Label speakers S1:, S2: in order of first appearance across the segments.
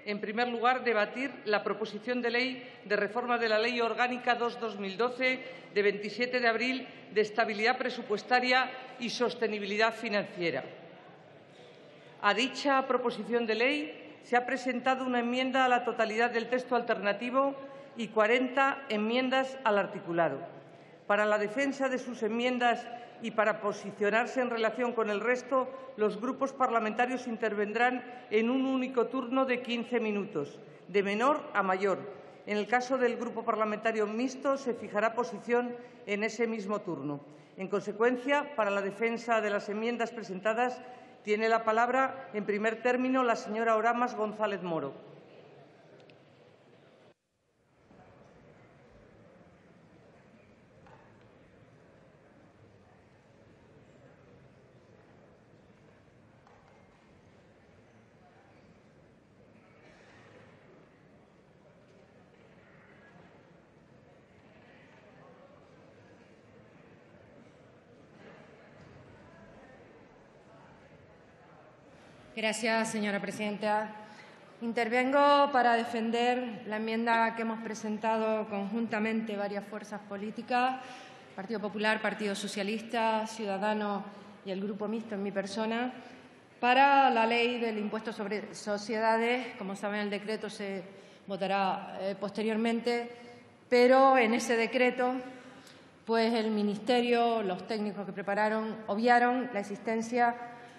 S1: en primer lugar, debatir la proposición de ley de reforma de la Ley Orgánica 2/2012 de 27 de abril de estabilidad presupuestaria y sostenibilidad financiera. A dicha proposición de ley se ha presentado una enmienda a la totalidad del texto alternativo y 40 enmiendas al articulado. Para la defensa de sus enmiendas y para posicionarse en relación con el resto, los grupos parlamentarios intervendrán en un único turno de 15 minutos, de menor a mayor. En el caso del Grupo Parlamentario Mixto, se fijará posición en ese mismo turno. En consecuencia, para la defensa de las enmiendas presentadas, tiene la palabra, en primer término, la señora Oramas González Moro.
S2: Gracias, señora presidenta. Intervengo para defender la enmienda que hemos presentado conjuntamente varias fuerzas políticas, Partido Popular, Partido Socialista, Ciudadanos y el Grupo Mixto en mi persona, para la ley del impuesto sobre sociedades. Como saben, el decreto se votará posteriormente, pero en ese decreto, pues el Ministerio, los técnicos que prepararon, obviaron la existencia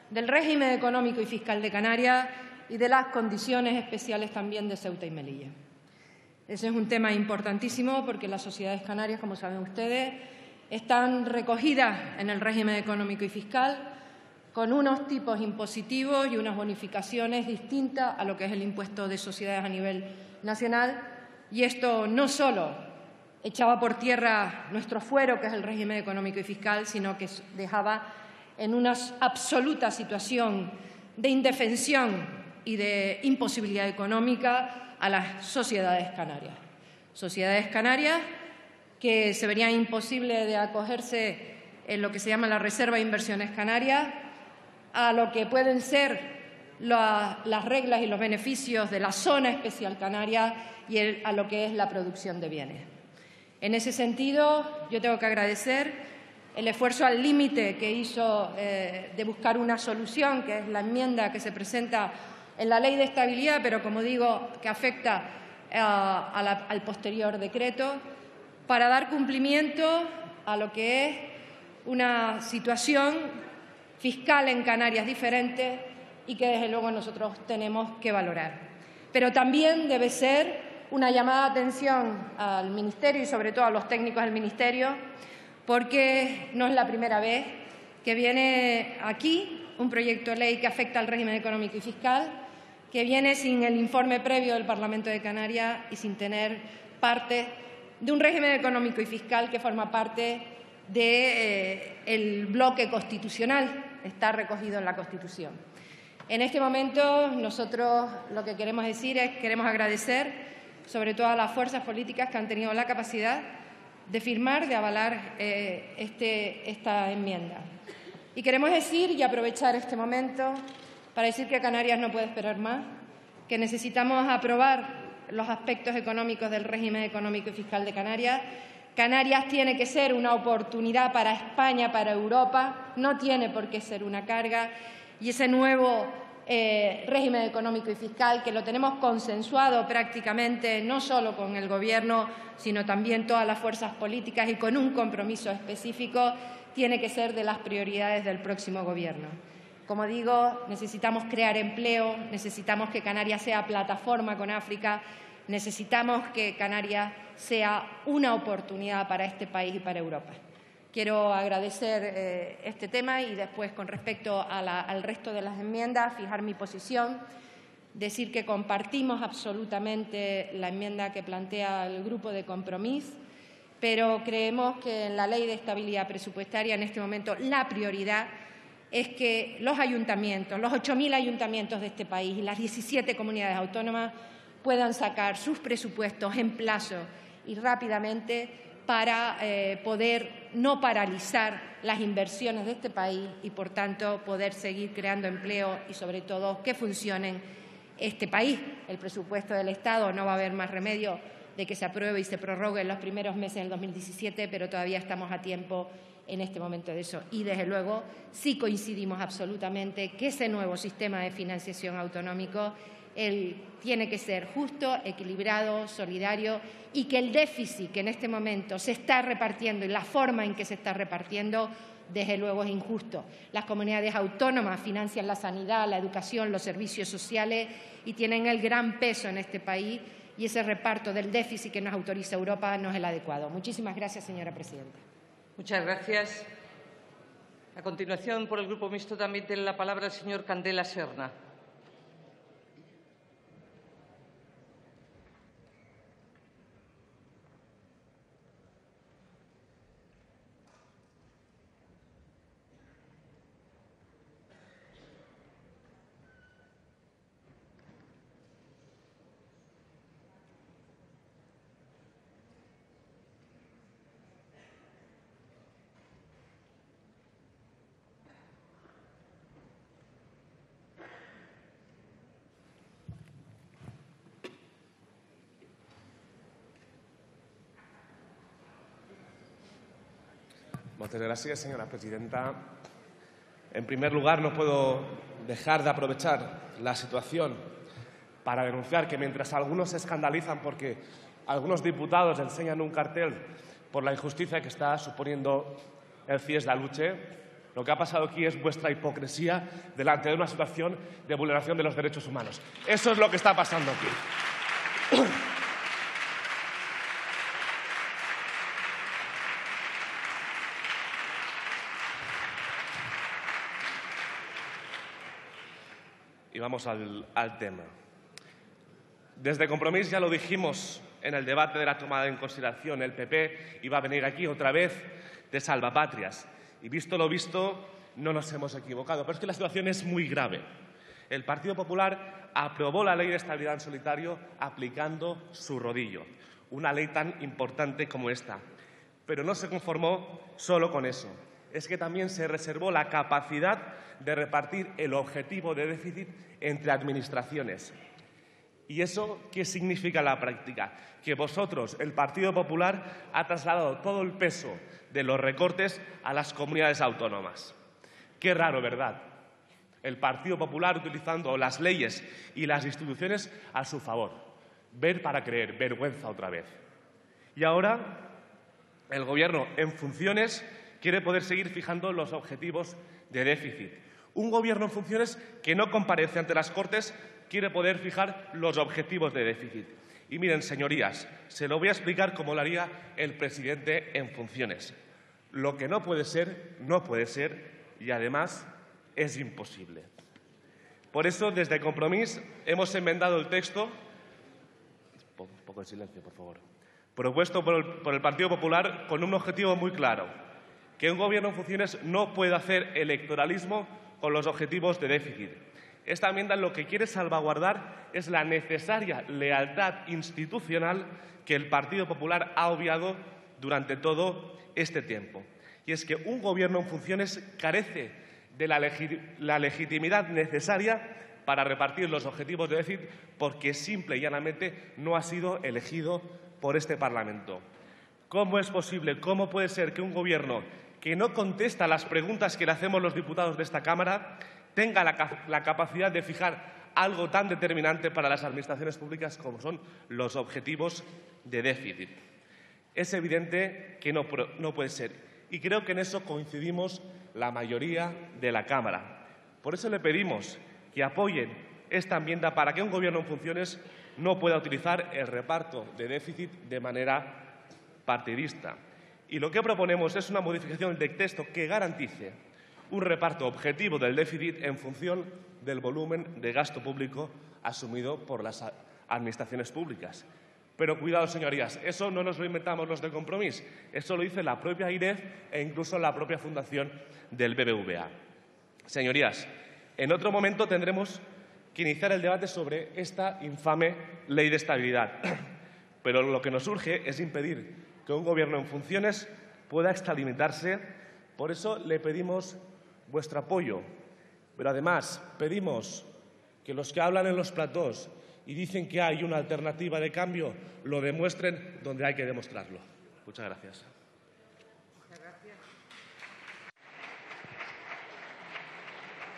S2: del régimen económico y fiscal de Canarias y de las condiciones especiales también de Ceuta y Melilla. Ese es un tema importantísimo porque las sociedades canarias, como saben ustedes, están recogidas en el régimen económico y fiscal con unos tipos impositivos y unas bonificaciones distintas a lo que es el impuesto de sociedades a nivel nacional. Y esto no solo echaba por tierra nuestro fuero, que es el régimen económico y fiscal, sino que dejaba en una absoluta situación de indefensión y de imposibilidad económica a las sociedades canarias. Sociedades canarias que se verían imposibles de acogerse en lo que se llama la Reserva de Inversiones Canarias, a lo que pueden ser las reglas y los beneficios de la Zona Especial Canaria y a lo que es la producción de bienes. En ese sentido, yo tengo que agradecer el esfuerzo al límite que hizo de buscar una solución, que es la enmienda que se presenta en la Ley de Estabilidad, pero, como digo, que afecta al posterior decreto, para dar cumplimiento a lo que es una situación fiscal en Canarias diferente y que, desde luego, nosotros tenemos que valorar. Pero también debe ser una llamada de atención al Ministerio y, sobre todo, a los técnicos del Ministerio, porque no es la primera vez que viene aquí un proyecto de ley que afecta al régimen económico y fiscal, que viene sin el informe previo del Parlamento de Canarias y sin tener parte de un régimen económico y fiscal que forma parte del bloque constitucional, está recogido en la Constitución. En este momento, esta lo que queremos decir es que queremos agradecer sobre todo a las fuerzas políticas que han tenido la capacidad de firmar, de avalar esta enmienda. Y queremos decir y aprovechar este momento para decir que Canarias no puede esperar más, que necesitamos aprobar los aspectos económicos del régimen económico y fiscal de Canarias. Canarias tiene que ser una oportunidad para España, para Europa, no tiene por qué ser una carga. Y ese nuevo régimen económico y fiscal, que lo tenemos consensuado prácticamente no solo con el Gobierno, sino también todas las fuerzas políticas y con un compromiso específico, tiene que ser de las prioridades del próximo Gobierno. Como digo, necesitamos crear empleo, necesitamos que Canarias sea plataforma con África, necesitamos que Canarias sea una oportunidad para este país y para Europa. Quiero agradecer este tema y después, con respecto al resto de las enmiendas, fijar mi posición, decir que compartimos absolutamente la enmienda que plantea el Grupo de Compromís, pero creemos que en la Ley de Estabilidad Presupuestaria, en este momento, la prioridad es que los ayuntamientos, los 8.000 ayuntamientos de este país y las 17 comunidades autónomas puedan sacar sus presupuestos en plazo y rápidamente para poder no paralizar las inversiones de este país y, por tanto, poder seguir creando empleo y, sobre todo, que funcionen este país. El presupuesto del Estado no va a haber más remedio de que se apruebe y se prorrogue en los primeros meses del 2017, pero todavía estamos a tiempo en este momento de eso. Y, desde luego, sí coincidimos absolutamente que ese nuevo sistema de financiación autonómico tiene que ser justo, equilibrado, solidario, y que el déficit que en este momento se está repartiendo y la forma en que se está repartiendo, desde luego, es injusto. Las comunidades autónomas financian la sanidad, la educación, los servicios sociales y tienen el gran peso en este país, y ese reparto del déficit que nos autoriza Europa no es el adecuado. Muchísimas gracias, señora presidenta.
S1: Muchas gracias. A continuación, por el Grupo Mixto, también tiene la palabra el señor Candela Serna.
S3: Muchas gracias, señora presidenta. En primer lugar, no puedo dejar de aprovechar la situación para denunciar que mientras algunos se escandalizan porque algunos diputados enseñan un cartel por la injusticia que está suponiendo el CIES de Aluche, lo que ha pasado aquí es vuestra hipocresía delante de una situación de vulneración de los derechos humanos. Eso es lo que está pasando aquí. Y vamos al tema. Desde Compromís ya lo dijimos en el debate de la tomada en consideración. El PP iba a venir aquí otra vez de salvapatrias. Y visto lo visto, no nos hemos equivocado. Pero es que la situación es muy grave. El Partido Popular aprobó la Ley de Estabilidad en solitario aplicando su rodillo. Una ley tan importante como esta. Pero no se conformó solo con eso. Es que también se reservó la capacidad de repartir el objetivo de déficit entre administraciones. ¿Y eso qué significa en la práctica? Que vosotros, el Partido Popular, ha trasladado todo el peso de los recortes a las comunidades autónomas. Qué raro, ¿verdad? El Partido Popular utilizando las leyes y las instituciones a su favor. Ver para creer, vergüenza otra vez. Y ahora el Gobierno en funciones quiere poder seguir fijando los objetivos de déficit. Un Gobierno en funciones que no comparece ante las Cortes quiere poder fijar los objetivos de déficit. Y miren, señorías, se lo voy a explicar como lo haría el presidente en funciones. Lo que no puede ser, no puede ser, y además es imposible. Por eso, desde Compromís, hemos enmendado el texto, un poco de silencio, por favor, propuesto por el Partido Popular con un objetivo muy claro, que un Gobierno en funciones no puede hacer electoralismo con los objetivos de déficit. Esta enmienda lo que quiere salvaguardar es la necesaria lealtad institucional que el Partido Popular ha obviado durante todo este tiempo. Y es que un Gobierno en funciones carece de la legitimidad necesaria para repartir los objetivos de déficit porque simple y llanamente no ha sido elegido por este Parlamento. ¿Cómo es posible, cómo puede ser que un Gobierno que no contesta las preguntas que le hacemos los diputados de esta Cámara tenga la capacidad de fijar algo tan determinante para las administraciones públicas como son los objetivos de déficit? Es evidente que no puede ser. Y creo que en eso coincidimos la mayoría de la Cámara. Por eso le pedimos que apoyen esta enmienda para que un Gobierno en funciones no pueda utilizar el reparto de déficit de manera partidista. Y lo que proponemos es una modificación del texto que garantice un reparto objetivo del déficit en función del volumen de gasto público asumido por las administraciones públicas. Pero cuidado, señorías, eso no nos lo inventamos los de Compromís, eso lo dice la propia AIREF e incluso la propia fundación del BBVA. Señorías, en otro momento tendremos que iniciar el debate sobre esta infame ley de estabilidad. Pero lo que nos urge es impedir que un Gobierno en funciones pueda extralimitarse. Por eso le pedimos vuestro apoyo. Pero además pedimos Que los que hablan en los platós y dicen que hay una alternativa de cambio lo demuestren donde hay que demostrarlo. Muchas gracias.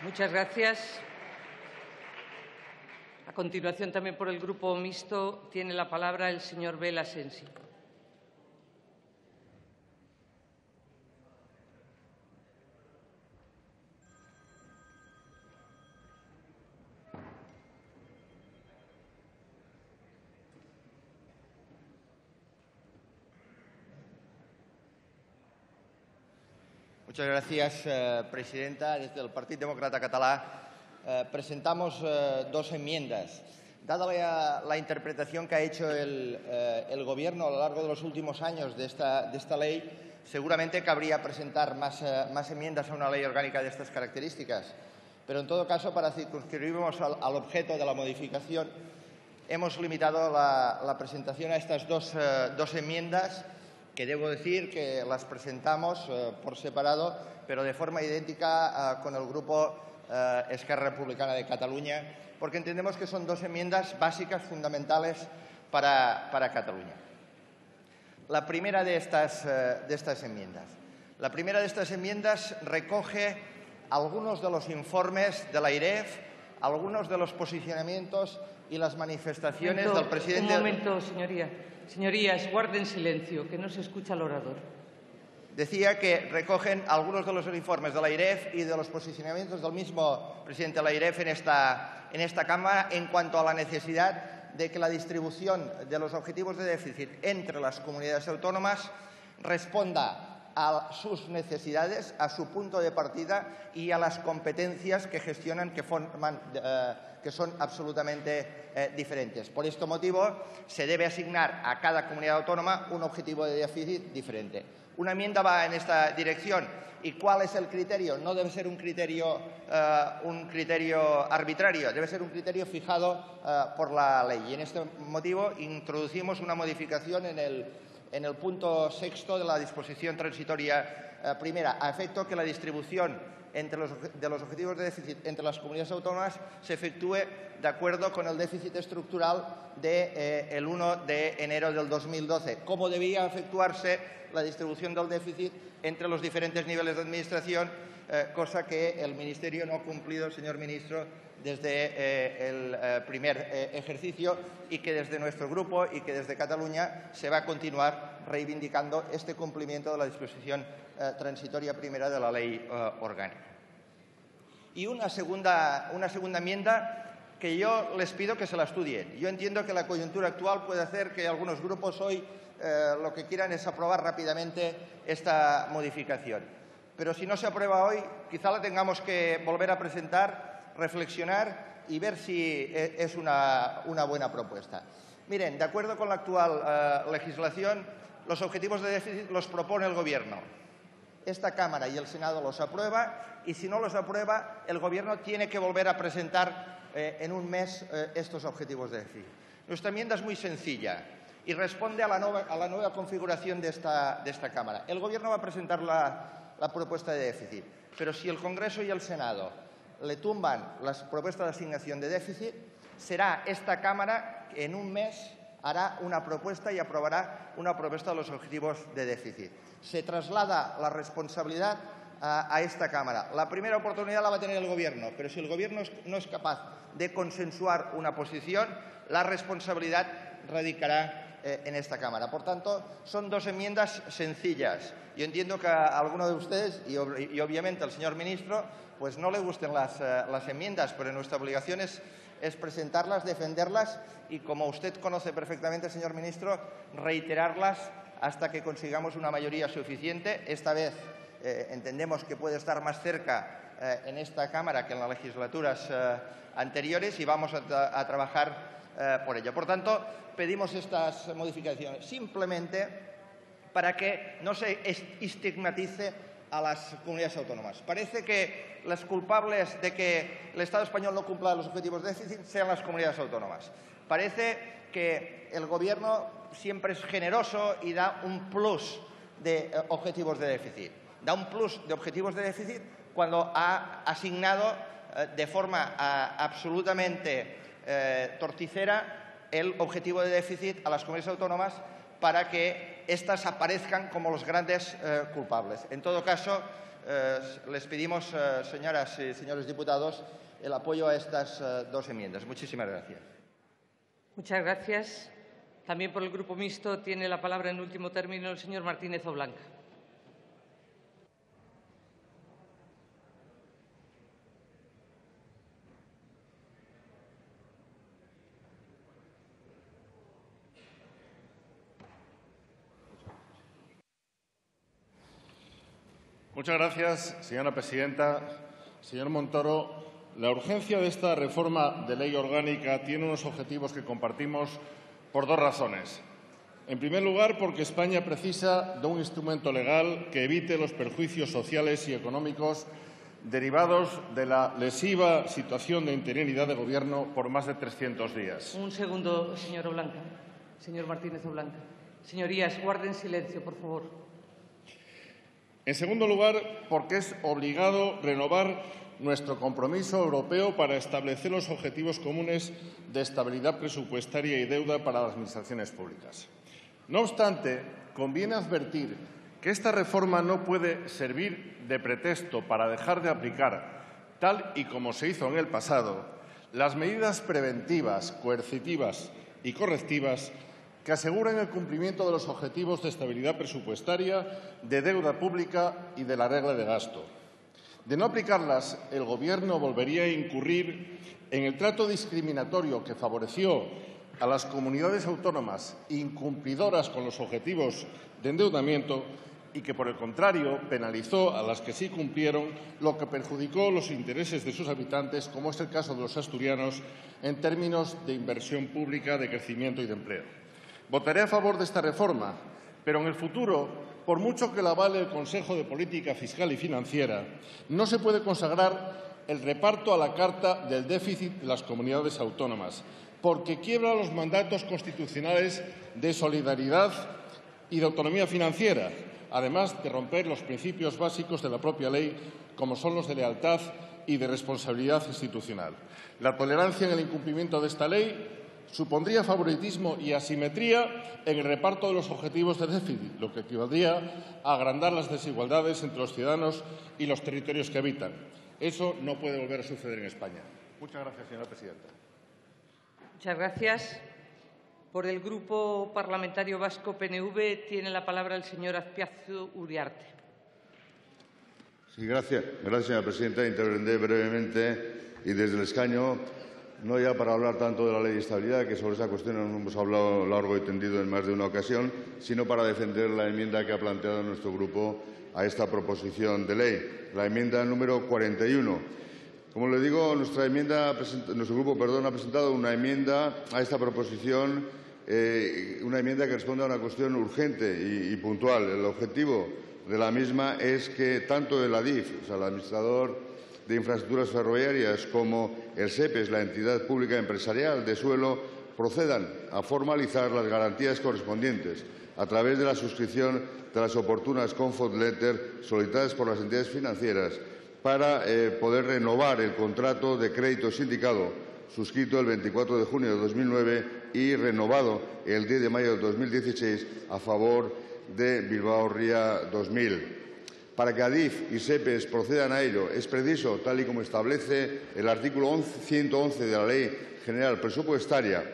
S1: Muchas gracias. A continuación, también por el Grupo Mixto, tiene la palabra el señor Bel Asensi.
S4: Muchas gracias, presidenta. Desde el Partido Demócrata Catalán presentamos dos enmiendas. Dada la interpretación que ha hecho el Gobierno a lo largo de los últimos años de esta ley, seguramente cabría presentar más enmiendas a una ley orgánica de estas características. Pero, en todo caso, para circunscribirnos al objeto de la modificación, hemos limitado la presentación a estas dos enmiendas, que debo decir que las presentamos por separado, pero de forma idéntica con el Grupo Esquerra Republicana de Cataluña, porque entendemos que son dos enmiendas básicas, fundamentales para Cataluña. La primera de estas enmiendas recoge algunos de los informes de la AIREF, algunos de los posicionamientos y las manifestaciones del presidente...
S1: Un momento, señoría. Señorías, guarden silencio, que no se escucha al orador.
S4: Decía que recogen algunos de los informes de la AIREF y de los posicionamientos del mismo presidente de la AIREF en esta Cámara en cuanto a la necesidad de que la distribución de los objetivos de déficit entre las comunidades autónomas responda a sus necesidades, a su punto de partida y a las competencias que gestionan, que son absolutamente diferentes. Por este motivo, se debe asignar a cada comunidad autónoma un objetivo de déficit diferente. Una enmienda va en esta dirección. ¿Y cuál es el criterio? No debe ser un criterio arbitrario, debe ser un criterio fijado por la ley. Y en este motivo introducimos una modificación en el punto sexto de la disposición transitoria primera, a efecto que la distribución de los objetivos de déficit entre las comunidades autónomas se efectúe de acuerdo con el déficit estructural del 1 de enero del 2012, como debía efectuarse la distribución del déficit entre los diferentes niveles de administración, cosa que el Ministerio no ha cumplido, señor ministro, desde el primer ejercicio, y que desde nuestro grupo y que desde Cataluña se va a continuar reivindicando este cumplimiento de la disposición transitoria primera de la ley orgánica. Y una segunda enmienda que yo les pido que se la estudien. Yo entiendo que la coyuntura actual puede hacer que algunos grupos hoy lo que quieran es aprobar rápidamente esta modificación. Pero si no se aprueba hoy, quizá la tengamos que volver a presentar, reflexionar y ver si es una buena propuesta. Miren, de acuerdo con la actual legislación, los objetivos de déficit los propone el Gobierno. Esta Cámara y el Senado los aprueba, y si no los aprueba, el Gobierno tiene que volver a presentar en un mes estos objetivos de déficit. Nuestra enmienda es muy sencilla y responde a la nueva configuración de esta Cámara. El Gobierno va a presentar la propuesta de déficit, pero si el Congreso y el Senado le tumban las propuestas de asignación de déficit, será esta Cámara que en un mes hará una propuesta y aprobará una propuesta de los objetivos de déficit. Se traslada la responsabilidad a esta Cámara. La primera oportunidad la va a tener el Gobierno, pero si el Gobierno no es capaz de consensuar una posición, la responsabilidad radicará en esta Cámara. Por tanto, son dos enmiendas sencillas. Yo entiendo que a alguno de ustedes, y obviamente al señor ministro, pues no le gusten las enmiendas, pero nuestra obligación es presentarlas, defenderlas y, como usted conoce perfectamente, señor ministro, reiterarlas hasta que consigamos una mayoría suficiente. Esta vez entendemos que puede estar más cerca en esta Cámara que en las legislaturas anteriores, y vamos a trabajar por ello. Por tanto, pedimos estas modificaciones simplemente para que no se estigmatice a las comunidades autónomas. Parece que las culpables de que el Estado español no cumpla los objetivos de déficit sean las comunidades autónomas. Parece que el Gobierno siempre es generoso y da un plus de objetivos de déficit. Da un plus de objetivos de déficit cuando ha asignado de forma absolutamente torticera el objetivo de déficit a las comunidades autónomas para que éstas aparezcan como los grandes culpables. En todo caso, les pedimos, señoras y señores diputados, el apoyo a estas dos enmiendas. Muchísimas gracias.
S1: Muchas gracias. También por el Grupo Mixto tiene la palabra en último término el señor Martínez Oblanca.
S5: Muchas gracias, señora presidenta. Señor Montoro, la urgencia de esta reforma de ley orgánica tiene unos objetivos que compartimos por dos razones. En primer lugar, porque España precisa de un instrumento legal que evite los perjuicios sociales y económicos derivados de la lesiva situación de interinidad de Gobierno por más de 300 días.
S1: Un segundo, señor Oblanca. Señor Martínez Oblanca. Señorías, guarden silencio, por favor.
S5: En segundo lugar, porque es obligado renovar nuestro compromiso europeo para establecer los objetivos comunes de estabilidad presupuestaria y deuda para las administraciones públicas. No obstante, conviene advertir que esta reforma no puede servir de pretexto para dejar de aplicar, tal y como se hizo en el pasado, las medidas preventivas, coercitivas y correctivas que aseguren el cumplimiento de los objetivos de estabilidad presupuestaria, de deuda pública y de la regla de gasto. De no aplicarlas, el Gobierno volvería a incurrir en el trato discriminatorio que favoreció a las comunidades autónomas incumplidoras con los objetivos de endeudamiento y que, por el contrario, penalizó a las que sí cumplieron, lo que perjudicó los intereses de sus habitantes, como es el caso de los asturianos, en términos de inversión pública, de crecimiento y de empleo. Votaré a favor de esta reforma, pero en el futuro, por mucho que la avale el Consejo de Política Fiscal y Financiera, no se puede consagrar el reparto a la carta del déficit de las comunidades autónomas, porque quiebra los mandatos constitucionales de solidaridad y de autonomía financiera, además de romper los principios básicos de la propia ley, como son los de lealtad y de responsabilidad institucional. La tolerancia en el incumplimiento de esta ley supondría favoritismo y asimetría en el reparto de los objetivos de déficit, lo que equivaldría a agrandar las desigualdades entre los ciudadanos y los territorios que habitan. Eso no puede volver a suceder en España. Muchas gracias, señora presidenta.
S1: Muchas gracias. Por el Grupo Parlamentario Vasco PNV tiene la palabra el señor Azpiazu Uriarte.
S6: Sí, gracias, señora presidenta. Intervendré brevemente y desde el escaño, no ya para hablar tanto de la ley de estabilidad, que sobre esa cuestión hemos hablado largo y tendido en más de una ocasión, sino para defender la enmienda que ha planteado nuestro grupo a esta proposición de ley, la enmienda número 41. Como le digo, nuestro grupo ha presentado una enmienda a esta proposición, una enmienda que responde a una cuestión urgente y puntual. El objetivo de la misma es que tanto el ADIF, o sea, el administrador de infraestructuras ferroviarias, como el SEPES, la entidad pública empresarial de suelo, procedan a formalizar las garantías correspondientes a través de la suscripción de las oportunas comfort letters solicitadas por las entidades financieras para poder renovar el contrato de crédito sindicado suscrito el 24 de junio de 2009 y renovado el 10 de mayo de 2016 a favor de Bilbao Ría 2000. Para que ADIF y SEPES procedan a ello, es preciso, tal y como establece el artículo 111 de la Ley General Presupuestaria,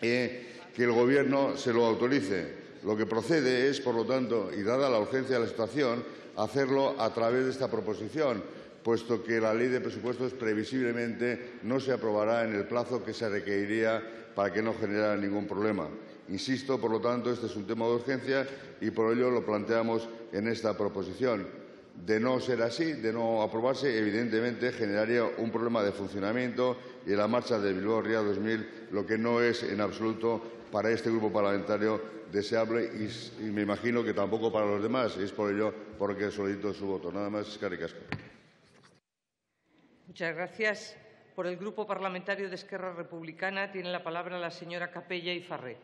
S6: que el Gobierno se lo autorice. Lo que procede es, por lo tanto, y dada la urgencia de la situación, hacerlo a través de esta proposición, puesto que la Ley de Presupuestos previsiblemente no se aprobará en el plazo que se requeriría para que no generara ningún problema. Insisto, por lo tanto, este es un tema de urgencia y por ello lo planteamos en esta proposición. De no ser así, de no aprobarse, evidentemente generaría un problema de funcionamiento y en la marcha de Bilbao Ría 2000, lo que no es en absoluto para este grupo parlamentario deseable y me imagino que tampoco para los demás. Es por ello por que solicito su voto. Nada más, eskerrik asko.
S1: Muchas gracias. Por el Grupo Parlamentario de Esquerra Republicana tiene la palabra la señora Capella y Farré.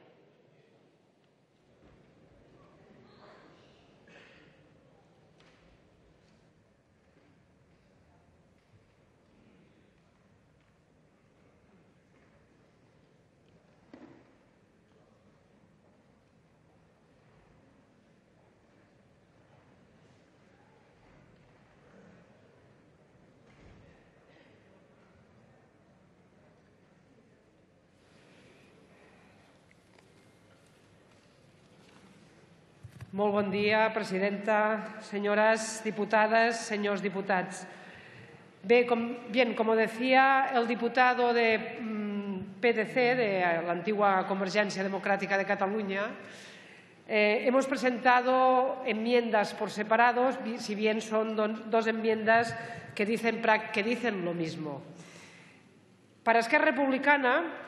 S7: Molt bon dia, presidenta, señoras diputadas, señores diputados. Bien, como decía el diputado de PDC, de la antigua Convergencia Democrática de Cataluña, hemos presentado enmiendas por separados, si bien son dos enmiendas que dicen lo mismo. Para Esquerra Republicana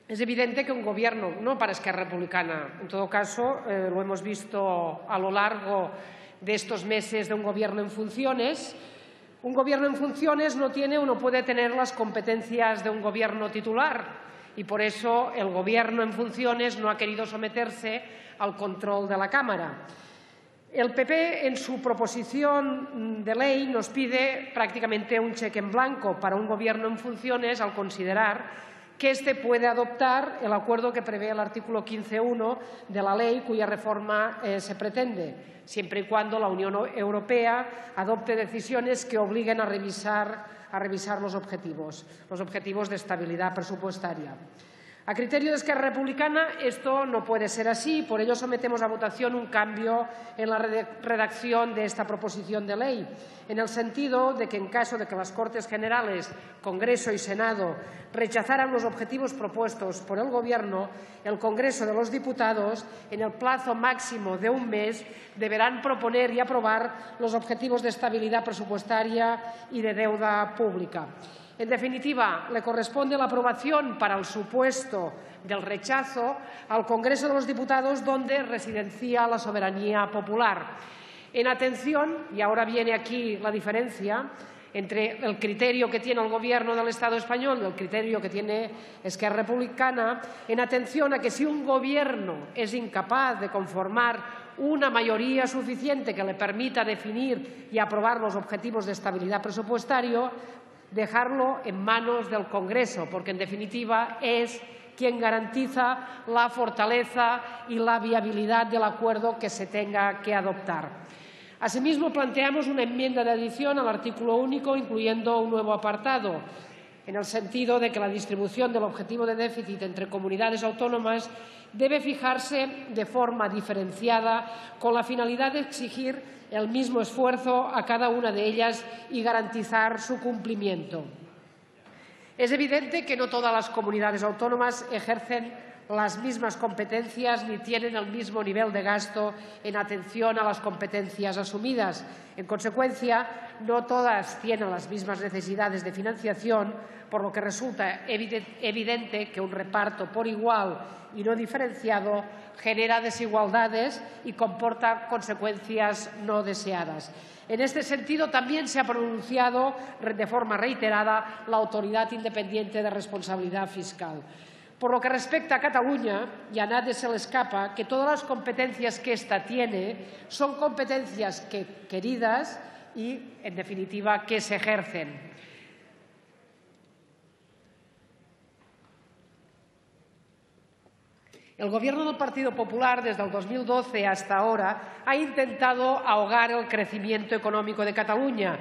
S7: es evidente que un gobierno, no para Esquerra Republicana, en todo caso lo hemos visto a lo largo de estos meses de un gobierno en funciones. Un gobierno en funciones no tiene o no puede tener las competencias de un gobierno titular y por eso el gobierno en funciones no ha querido someterse al control de la Cámara. El PP, en su proposición de ley, nos pide prácticamente un cheque en blanco para un gobierno en funciones al considerar que éste puede adoptar el acuerdo que prevé el artículo 15.1 de la ley cuya reforma se pretende, siempre y cuando la Unión Europea adopte decisiones que obliguen a revisar los objetivos de estabilidad presupuestaria. A criterio de Esquerra Republicana esto no puede ser así, por ello sometemos a votación un cambio en la redacción de esta proposición de ley, en el sentido de que en caso de que las Cortes Generales, Congreso y Senado rechazaran los objetivos propuestos por el Gobierno, el Congreso de los Diputados, en el plazo máximo de un mes, deberán proponer y aprobar los objetivos de estabilidad presupuestaria y de deuda pública. En definitiva, le corresponde la aprobación para el supuesto del rechazo al Congreso de los Diputados, donde residencia la soberanía popular. En atención, y ahora viene aquí la diferencia entre el criterio que tiene el Gobierno del Estado español y el criterio que tiene Esquerra Republicana, en atención a que si un Gobierno es incapaz de conformar una mayoría suficiente que le permita definir y aprobar los objetivos de estabilidad presupuestaria, dejarlo en manos del Congreso, porque en definitiva es quien garantiza la fortaleza y la viabilidad del acuerdo que se tenga que adoptar. Asimismo, planteamos una enmienda de adición al artículo único, incluyendo un nuevo apartado, en el sentido de que la distribución del objetivo de déficit entre comunidades autónomas debe fijarse de forma diferenciada con la finalidad de exigir el mismo esfuerzo a cada una de ellas y garantizar su cumplimiento. Es evidente que no todas las comunidades autónomas ejercen las mismas competencias ni tienen el mismo nivel de gasto en atención a las competencias asumidas. En consecuencia, no todas tienen las mismas necesidades de financiación, por lo que resulta evidente que un reparto por igual y no diferenciado genera desigualdades y comporta consecuencias no deseadas. En este sentido, también se ha pronunciado de forma reiterada la Autoridad Independiente de Responsabilidad Fiscal. Por lo que respecta a Cataluña, y a nadie se le escapa que todas las competencias que ésta tiene son competencias queridas y, en definitiva, que se ejercen. El Gobierno del Partido Popular, desde el 2012 hasta ahora, ha intentado ahogar el crecimiento económico de Cataluña.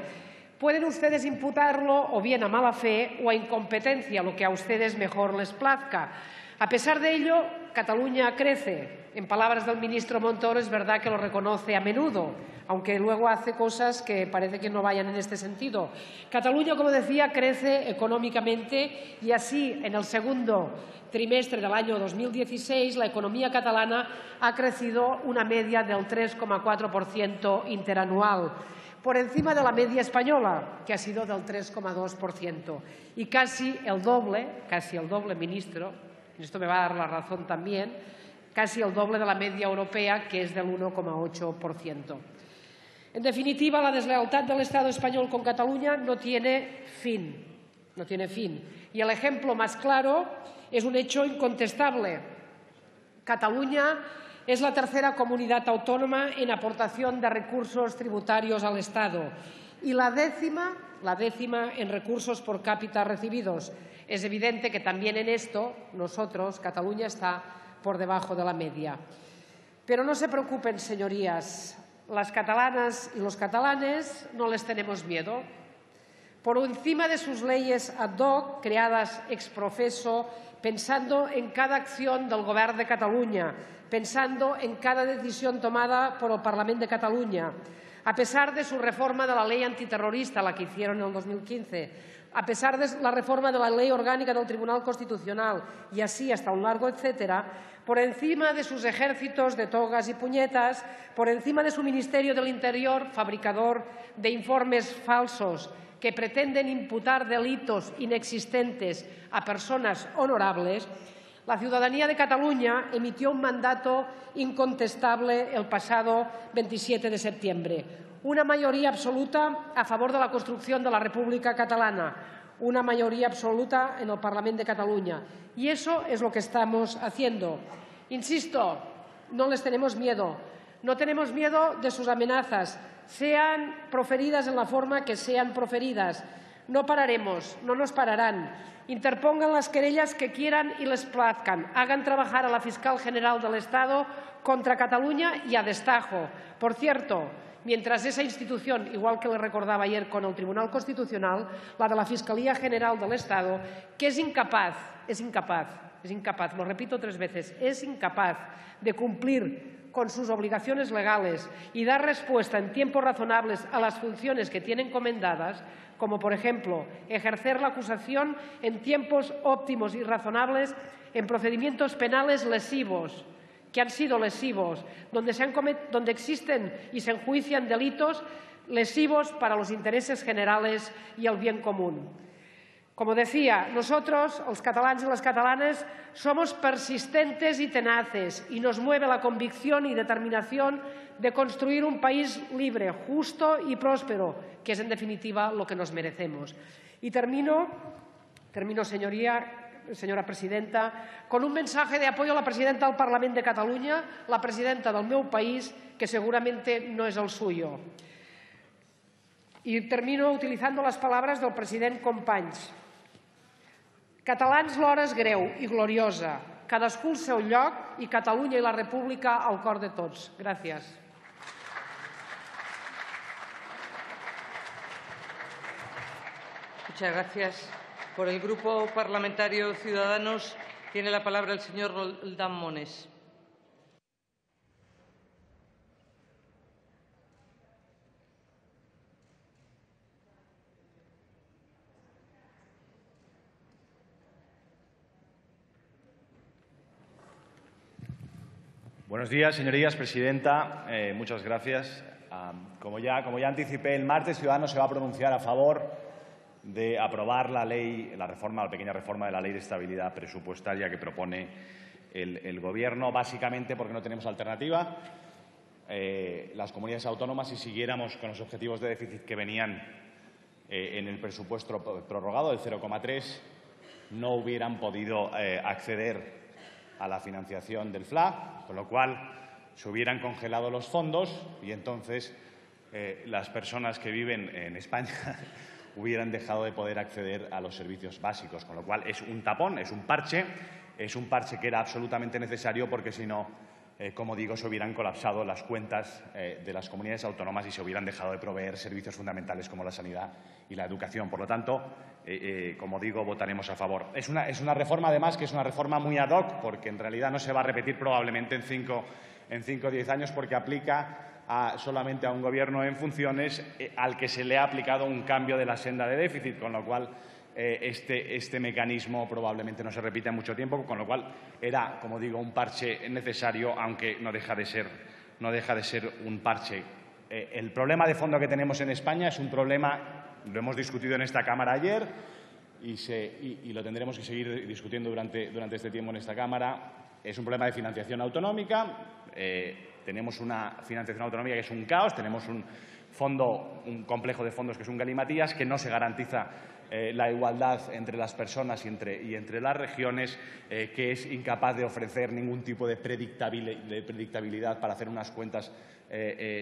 S7: Pueden ustedes imputarlo o bien a mala fe o a incompetencia, lo que a ustedes mejor les plazca. A pesar de ello, Cataluña crece. En palabras del ministro Montoro, es verdad que lo reconoce a menudo, aunque luego hace cosas que parece que no vayan en este sentido. Cataluña, como decía, crece económicamente y así, en el segundo trimestre del año 2016, la economía catalana ha crecido una media del 3,4% interanual, por encima de la media española, que ha sido del 3,2%, y casi el doble, ministro, en esto me va a dar la razón también, casi el doble de la media europea, que es del 1,8%. En definitiva, la deslealtad del Estado español con Cataluña no tiene fin. Y el ejemplo más claro es un hecho incontestable. Cataluña es la tercera comunidad autónoma en aportación de recursos tributarios al Estado y la décima en recursos por cápita recibidos. Es evidente que también en esto Cataluña está por debajo de la media. Pero no se preocupen, señorías, las catalanas y los catalanes no les tenemos miedo. Por encima de sus leyes ad hoc, creadas ex profeso pensando en cada acción del Govern de Cataluña, pensando en cada decisión tomada por el Parlamento de Cataluña, a pesar de su reforma de la ley antiterrorista, la que hicieron en el 2015, a pesar de la reforma de la Ley Orgánica del Tribunal Constitucional y así hasta un largo etcétera, por encima de sus ejércitos de togas y puñetas, por encima de su Ministerio del Interior, fabricador de informes falsos que pretenden imputar delitos inexistentes a personas honorables, la ciudadanía de Cataluña emitió un mandato incontestable el pasado 27 de septiembre. Una mayoría absoluta a favor de la construcción de la República Catalana, una mayoría absoluta en el Parlamento de Cataluña. Y eso es lo que estamos haciendo. Insisto, no les tenemos miedo. No tenemos miedo de sus amenazas, sean proferidas en la forma que sean proferidas. No pararemos, no nos pararán. Interpongan las querellas que quieran y les plazcan. Hagan trabajar a la fiscal general del Estado contra Cataluña y a destajo. Por cierto, mientras esa institución, igual que le recordaba ayer con el Tribunal Constitucional, la de la Fiscalía General del Estado, que es incapaz, lo repito 3 veces, es incapaz de cumplir con sus obligaciones legales y dar respuesta en tiempos razonables a las funciones que tiene encomendadas, como por ejemplo ejercer la acusación en tiempos óptimos y razonables en procedimientos penales lesivos, que han sido lesivos, donde existen y se enjuician delitos lesivos para los intereses generales y el bien común. Como decía, nosotros, los catalans y las catalanas, somos persistentes y tenaces y nos mueve la convicción y determinación de construir un país libre, justo y próspero, que es en definitiva lo que nos merecemos. Y termino, señora presidenta, con un mensaje de apoyo a la presidenta del Parlament de Catalunya, la presidenta del meu país, que seguramente no es el suyo. Y termino utilizando las palabras del president Companys. Catalans, l'hora és greu i gloriosa. Cadascú al seu lloc i Catalunya i la República al cor de tots. Gràcies.
S1: Muchas gracias. Por el Grupo Parlamentario Ciudadanos tiene la palabra el señor Roldán Mones.
S8: Buenos días, señorías. Presidenta, muchas gracias. Como ya anticipé, el martes Ciudadanos se va a pronunciar a favor de aprobar la pequeña reforma de la Ley de Estabilidad Presupuestaria que propone el Gobierno, básicamente porque no tenemos alternativa. Las comunidades autónomas, si siguiéramos con los objetivos de déficit que venían en el presupuesto prorrogado, del 0,3, no hubieran podido acceder a la financiación del FLA, con lo cual se hubieran congelado los fondos y entonces las personas que viven en España hubieran dejado de poder acceder a los servicios básicos, con lo cual es un tapón, es un parche que era absolutamente necesario porque si no, como digo, se hubieran colapsado las cuentas de las comunidades autónomas y se hubieran dejado de proveer servicios fundamentales como la sanidad y la educación. Por lo tanto, como digo, votaremos a favor. Es una reforma, además, que es una reforma muy ad hoc, porque en realidad no se va a repetir probablemente en 5 o 10 años, porque aplica solamente a un Gobierno en funciones al que se le ha aplicado un cambio de la senda de déficit, con lo cual este mecanismo probablemente no se repita en mucho tiempo, con lo cual era, como digo, un parche necesario, aunque no deja de ser un parche. El problema de fondo que tenemos en España es un problema, lo hemos discutido en esta Cámara ayer y lo tendremos que seguir discutiendo durante este tiempo en esta Cámara. Es un problema de financiación autonómica. Tenemos una financiación autonómica que es un caos, tenemos un complejo de fondos que es un galimatías, que no se garantiza la igualdad entre las personas y entre las regiones, que es incapaz de ofrecer ningún tipo de predictabilidad para hacer unas cuentas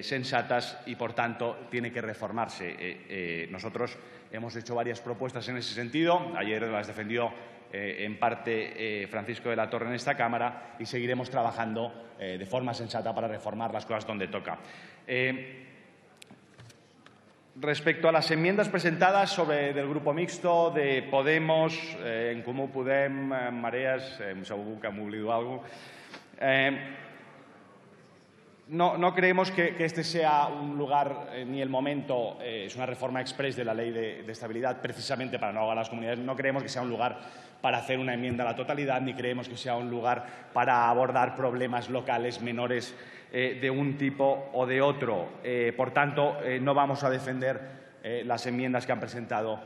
S8: sensatas y, por tanto, tiene que reformarse. Nosotros hemos hecho varias propuestas en ese sentido. Ayer las defendió en parte Francisco de la Torre en esta Cámara y seguiremos trabajando de forma sensata para reformar las cosas donde toca. Respecto a las enmiendas presentadas del Grupo Mixto, de Podemos, En Comú Podem, Mareas, segur que m'he oblidat algo, no creemos que este sea un lugar ni el momento, es una reforma express de la Ley de Estabilidad, precisamente para no ahogar a las comunidades. No creemos que sea un lugar para hacer una enmienda a la totalidad, ni creemos que sea un lugar para abordar problemas locales menores de un tipo o de otro. Por tanto, no vamos a defender las enmiendas que han presentado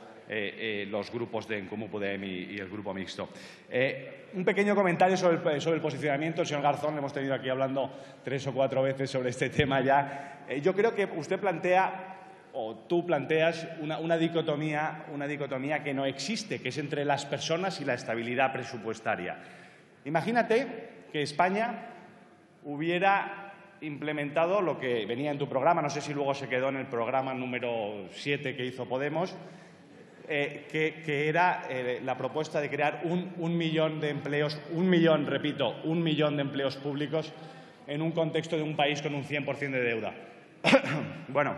S8: los grupos de En Comú Podem y el Grupo Mixto. Un pequeño comentario sobre el posicionamiento. El señor Garzón, le hemos tenido aquí hablando 3 o 4 veces sobre este tema ya. Yo creo que usted plantea, o tú planteas, una dicotomía que no existe, que es entre las personas y la estabilidad presupuestaria. Imagínate que España hubiera implementado lo que venía en tu programa, no sé si luego se quedó en el programa número 7 que hizo Podemos, que era la propuesta de crear un millón de empleos, repito, 1 millón de empleos públicos en un contexto de un país con un 100% de deuda. Bueno,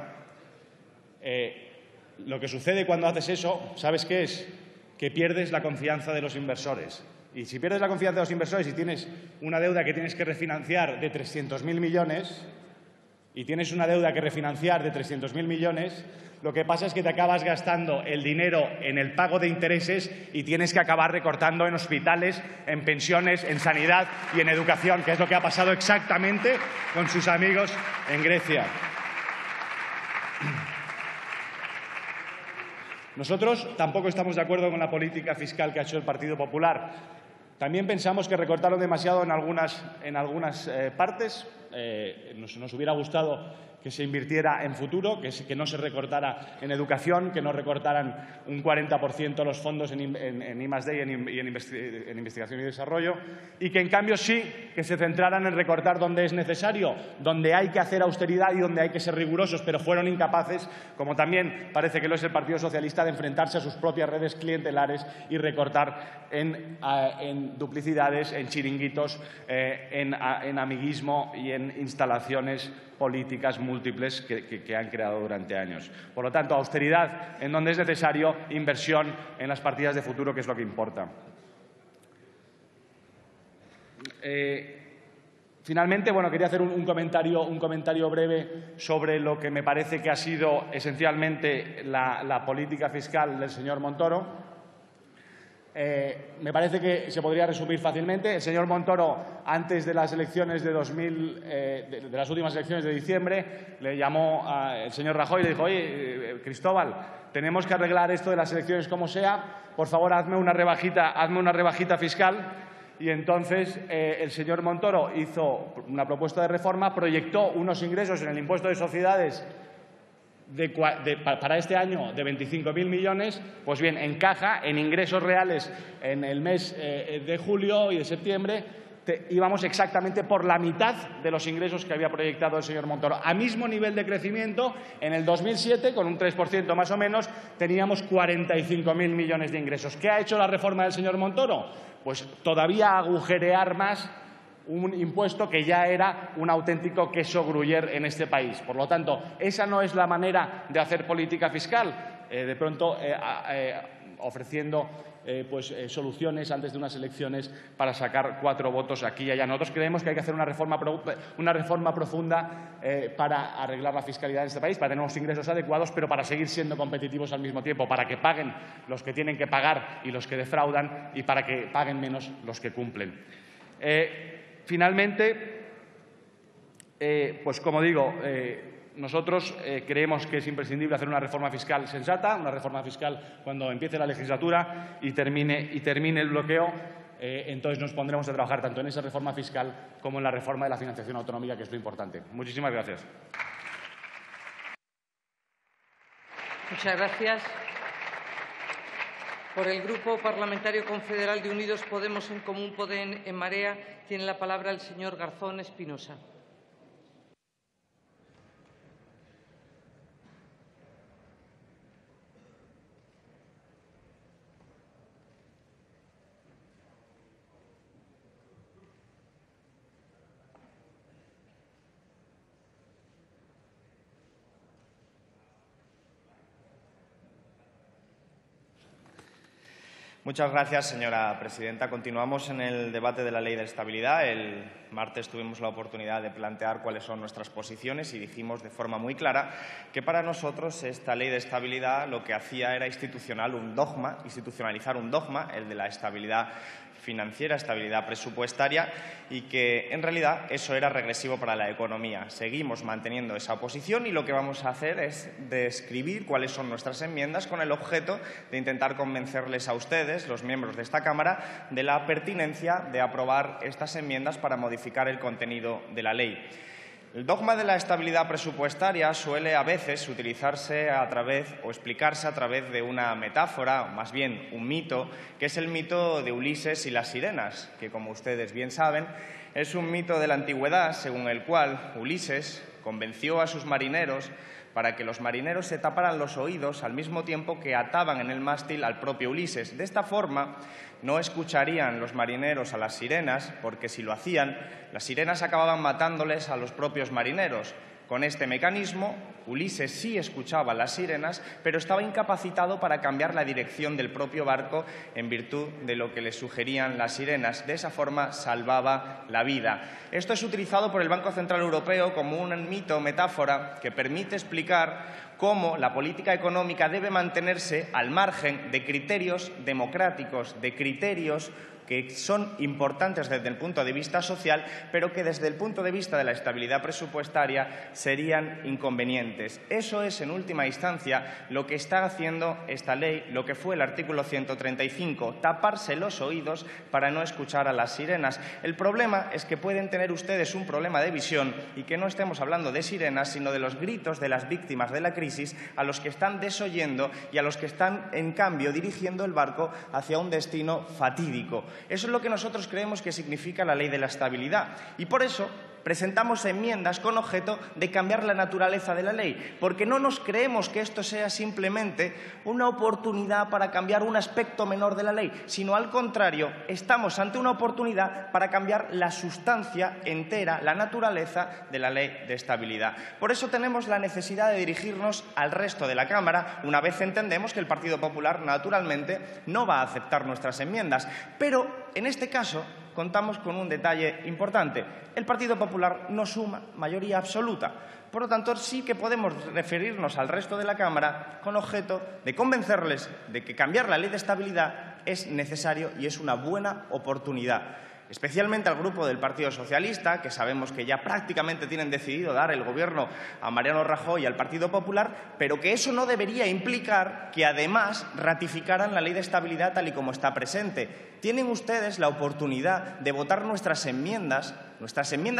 S8: lo que sucede cuando haces eso, ¿sabes qué es? Que pierdes la confianza de los inversores. Y si pierdes la confianza de los inversores y tienes una deuda que tienes que refinanciar de 300.000 millones y tienes una deuda que refinanciar de 300.000 millones, lo que pasa es que te acabas gastando el dinero en el pago de intereses y tienes que acabar recortando en hospitales, en pensiones, en sanidad y en educación, que es lo que ha pasado exactamente con sus amigos en Grecia. Nosotros tampoco estamos de acuerdo con la política fiscal que ha hecho el Partido Popular. También pensamos que recortaron demasiado en algunas partes. Nos hubiera gustado que se invirtiera en futuro, que no se recortara en educación, que no recortaran un 40% los fondos en I+D y en investigación y desarrollo, y que en cambio sí que se centraran en recortar donde es necesario, donde hay que hacer austeridad y donde hay que ser rigurosos, pero fueron incapaces, como también parece que lo es el Partido Socialista, de enfrentarse a sus propias redes clientelares y recortar en duplicidades, en chiringuitos, en amiguismo y en instalaciones políticas múltiples que han creado durante años. Por lo tanto, austeridad en donde es necesario, inversión en las partidas de futuro, que es lo que importa. Finalmente, quería hacer un comentario breve sobre lo que me parece que ha sido esencialmente la política fiscal del señor Montoro. Me parece que se podría resumir fácilmente. El señor Montoro, antes de las elecciones de las últimas elecciones de diciembre, le llamó al señor Rajoy y le dijo: oye, Cristóbal, tenemos que arreglar esto de las elecciones como sea, por favor hazme una rebajita fiscal. Y entonces el señor Montoro hizo una propuesta de reforma, proyectó unos ingresos en el impuesto de sociedades para este año de 25.000 millones, pues bien, encaja en ingresos reales en el mes de julio y de septiembre. Íbamos exactamente por la mitad de los ingresos que había proyectado el señor Montoro. A mismo nivel de crecimiento, en el 2007, con un 3% más o menos, teníamos 45.000 millones de ingresos. ¿Qué ha hecho la reforma del señor Montoro? Pues todavía agujerear más un impuesto que ya era un auténtico queso gruyère en este país. Por lo tanto, esa no es la manera de hacer política fiscal, de pronto ofreciendo soluciones antes de unas elecciones para sacar 4 votos aquí y allá. Nosotros creemos que hay que hacer una reforma profunda para arreglar la fiscalidad en este país, para tener unos ingresos adecuados, pero para seguir siendo competitivos al mismo tiempo, para que paguen los que tienen que pagar y los que defraudan, y para que paguen menos los que cumplen. Finalmente, pues como digo, nosotros creemos que es imprescindible hacer una reforma fiscal sensata, una reforma fiscal cuando empiece la legislatura y termine el bloqueo. Entonces nos pondremos a trabajar tanto en esa reforma fiscal como en la reforma de la financiación autonómica, que es lo importante. Muchísimas gracias.
S1: Muchas gracias. Por el Grupo Parlamentario Confederal de Unidos Podemos, En Comú Podem, en Marea, tiene la palabra el señor Garzón Espinosa.
S9: Muchas gracias, señora presidenta. Continuamos en el debate de la Ley de Estabilidad. El martes tuvimos la oportunidad de plantear cuáles son nuestras posiciones y dijimos de forma muy clara que para nosotros esta Ley de Estabilidad lo que hacía era institucionalizar un dogma, el de la estabilidad financiera, estabilidad presupuestaria, y que en realidad eso era regresivo para la economía. Seguimos manteniendo esa posición y lo que vamos a hacer es describir cuáles son nuestras enmiendas con el objeto de intentar convencerles a ustedes, los miembros de esta Cámara, de la pertinencia de aprobar estas enmiendas para modificar el contenido de la ley. El dogma de la estabilidad presupuestaria suele a veces utilizarse o explicarse a través de una metáfora, o más bien un mito, que es el mito de Ulises y las sirenas, que, como ustedes bien saben, es un mito de la antigüedad según el cual Ulises convenció a sus marineros para que los marineros se taparan los oídos al mismo tiempo que ataban en el mástil al propio Ulises. De esta forma, no escucharían los marineros a las sirenas, porque si lo hacían, las sirenas acababan matándoles a los propios marineros. Con este mecanismo, Ulises sí escuchaba las sirenas, pero estaba incapacitado para cambiar la dirección del propio barco en virtud de lo que le sugerían las sirenas. De esa forma, salvaba la vida. Esto es utilizado por el Banco Central Europeo como un mito o metáfora que permite explicar cómo la política económica debe mantenerse al margen de criterios democráticos, de criterios que son importantes desde el punto de vista social, pero que desde el punto de vista de la estabilidad presupuestaria serían inconvenientes. Eso es, en última instancia, lo que está haciendo esta ley, lo que fue el artículo 135, taparse los oídos para no escuchar a las sirenas. El problema es que pueden tener ustedes un problema de visión y que no estemos hablando de sirenas, sino de los gritos de las víctimas de la crisis, a los que están desoyendo y a los que están, en cambio, dirigiendo el barco hacia un destino fatídico. Eso es lo que nosotros creemos que significa la Ley de la Estabilidad y por eso presentamos enmiendas con objeto de cambiar la naturaleza de la ley, porque no nos creemos que esto sea simplemente una oportunidad para cambiar un aspecto menor de la ley, sino al contrario, estamos ante una oportunidad para cambiar la sustancia entera, la naturaleza de la Ley de Estabilidad. Por eso tenemos la necesidad de dirigirnos al resto de la Cámara, una vez entendemos que el Partido Popular, naturalmente, no va a aceptar nuestras enmiendas, pero en este caso contamos con un detalle importante. El Partido Popular no suma mayoría absoluta. Por lo tanto, sí que podemos referirnos al resto de la Cámara con objeto de convencerles de que cambiar la Ley de Estabilidad es necesario y es una buena oportunidad. Especialmente al Grupo del Partido Socialista, que sabemos que ya prácticamente tienen decidido dar el Gobierno a Mariano Rajoy y al Partido Popular, pero que eso no debería implicar que además ratificaran la Ley de Estabilidad tal y como está presente. Tienen ustedes la oportunidad de votar nuestras enmiendas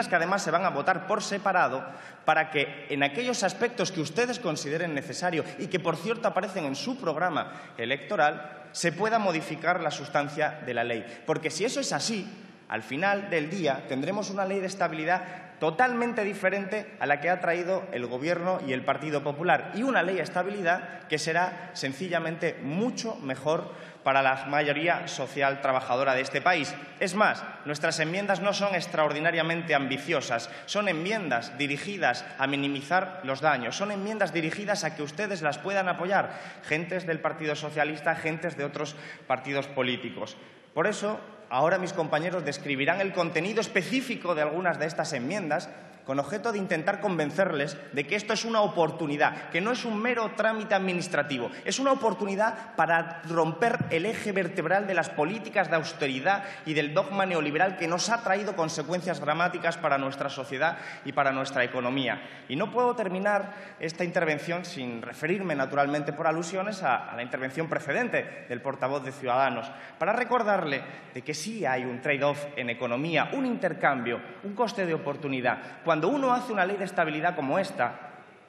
S9: que además se van a votar por separado, para que en aquellos aspectos que ustedes consideren necesario y que, por cierto, aparecen en su programa electoral, se pueda modificar la sustancia de la ley. Porque si eso es así, al final del día tendremos una ley de estabilidad totalmente diferente a la que ha traído el Gobierno y el Partido Popular, y una ley de estabilidad que será sencillamente mucho mejor para la mayoría social trabajadora de este país. Es más, nuestras enmiendas no son extraordinariamente ambiciosas, son enmiendas dirigidas a minimizar los daños, son enmiendas dirigidas a que ustedes las puedan apoyar, gentes del Partido Socialista, gentes de otros partidos políticos. Por eso, ahora mis compañeros describirán el contenido específico de algunas de estas enmiendas con objeto de intentar convencerles de que esto es una oportunidad, que no es un mero trámite administrativo, es una oportunidad para romper el eje vertebral de las políticas de austeridad y del dogma neoliberal que nos ha traído consecuencias dramáticas para nuestra sociedad y para nuestra economía. Y no puedo terminar esta intervención sin referirme, naturalmente, por alusiones a la intervención precedente del portavoz de Ciudadanos, para recordarle de que sí hay un trade-off en economía, un intercambio, un coste de oportunidad. Cuando uno hace una ley de estabilidad como esta,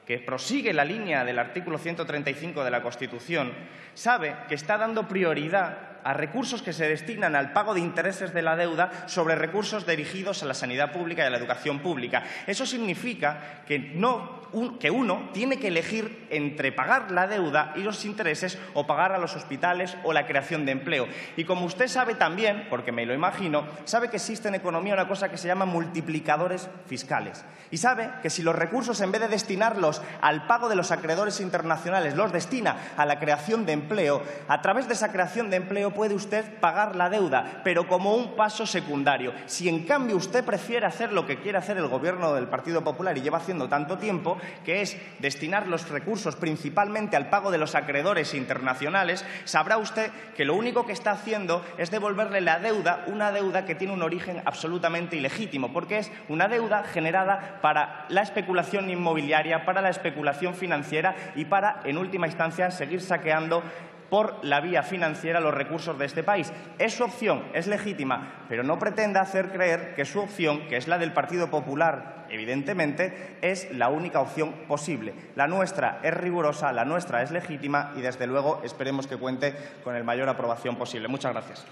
S9: que prosigue la línea del artículo 135 de la Constitución, sabe que está dando prioridad a recursos que se destinan al pago de intereses de la deuda sobre recursos dirigidos a la sanidad pública y a la educación pública. Eso significa que uno tiene que elegir entre pagar la deuda y los intereses o pagar a los hospitales o la creación de empleo. Y como usted sabe también, porque me lo imagino, sabe que existe en economía una cosa que se llama multiplicadores fiscales. Y sabe que si los recursos, en vez de destinarlos al pago de los acreedores internacionales, los destina a la creación de empleo, a través de esa creación de empleo puede usted pagar la deuda, pero como un paso secundario. Si en cambio usted prefiere hacer lo que quiere hacer el Gobierno del Partido Popular y lleva haciendo tanto tiempo, que es destinar los recursos principalmente al pago de los acreedores internacionales, sabrá usted que lo único que está haciendo es devolverle la deuda, una deuda que tiene un origen absolutamente ilegítimo, porque es una deuda generada para la especulación inmobiliaria, para la especulación financiera y para, en última instancia, seguir saqueando por la vía financiera los recursos de este país. Es su opción, es legítima, pero no pretenda hacer creer que su opción, que es la del Partido Popular, evidentemente, es la única opción posible. La nuestra es rigurosa, la nuestra es legítima y, desde luego, esperemos que cuente con la mayor aprobación posible. Muchas gracias.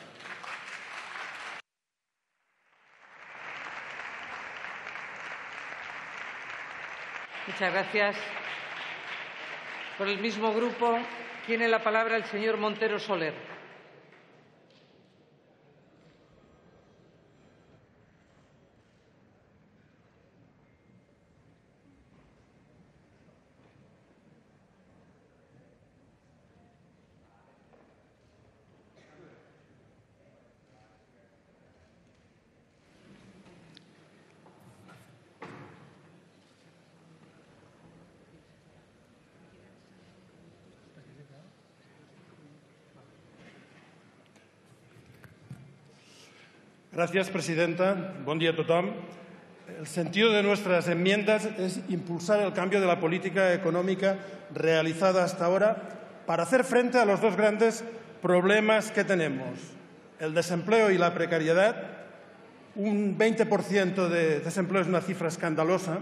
S1: Muchas gracias. Por el mismo grupo tiene la palabra el señor Montero Soler.
S10: Gracias, presidenta. Bon dia a tothom. El sentido de nuestras enmiendas es impulsar el cambio de la política económica realizada hasta ahora para hacer frente a los dos grandes problemas que tenemos: el desempleo y la precariedad. Un 20% de desempleo es una cifra escandalosa.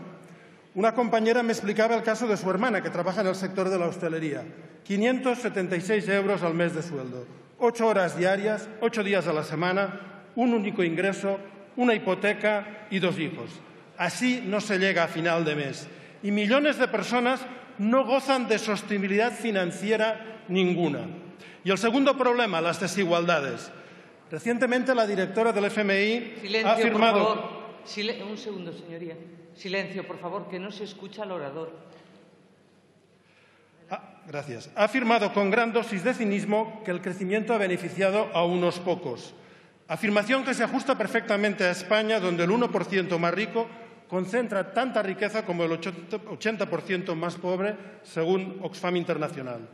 S10: Una compañera me explicaba el caso de su hermana, que trabaja en el sector de la hostelería. 576 euros al mes de sueldo, 8 horas diarias, 8 días a la semana, un único ingreso, una hipoteca y 2 hijos. Así no se llega a final de mes. Y millones de personas no gozan de sostenibilidad financiera ninguna. Y el segundo problema, las desigualdades. Recientemente la directora del FMI ha afirmado...
S1: Por favor. Un segundo, señoría. Silencio, por favor, que no se escucha al orador.
S10: Gracias. Ha afirmado con gran dosis de cinismo que el crecimiento ha beneficiado a unos pocos. Afirmación que se ajusta perfectamente a España, donde el 1% más rico concentra tanta riqueza como el 80% más pobre, según Oxfam Internacional.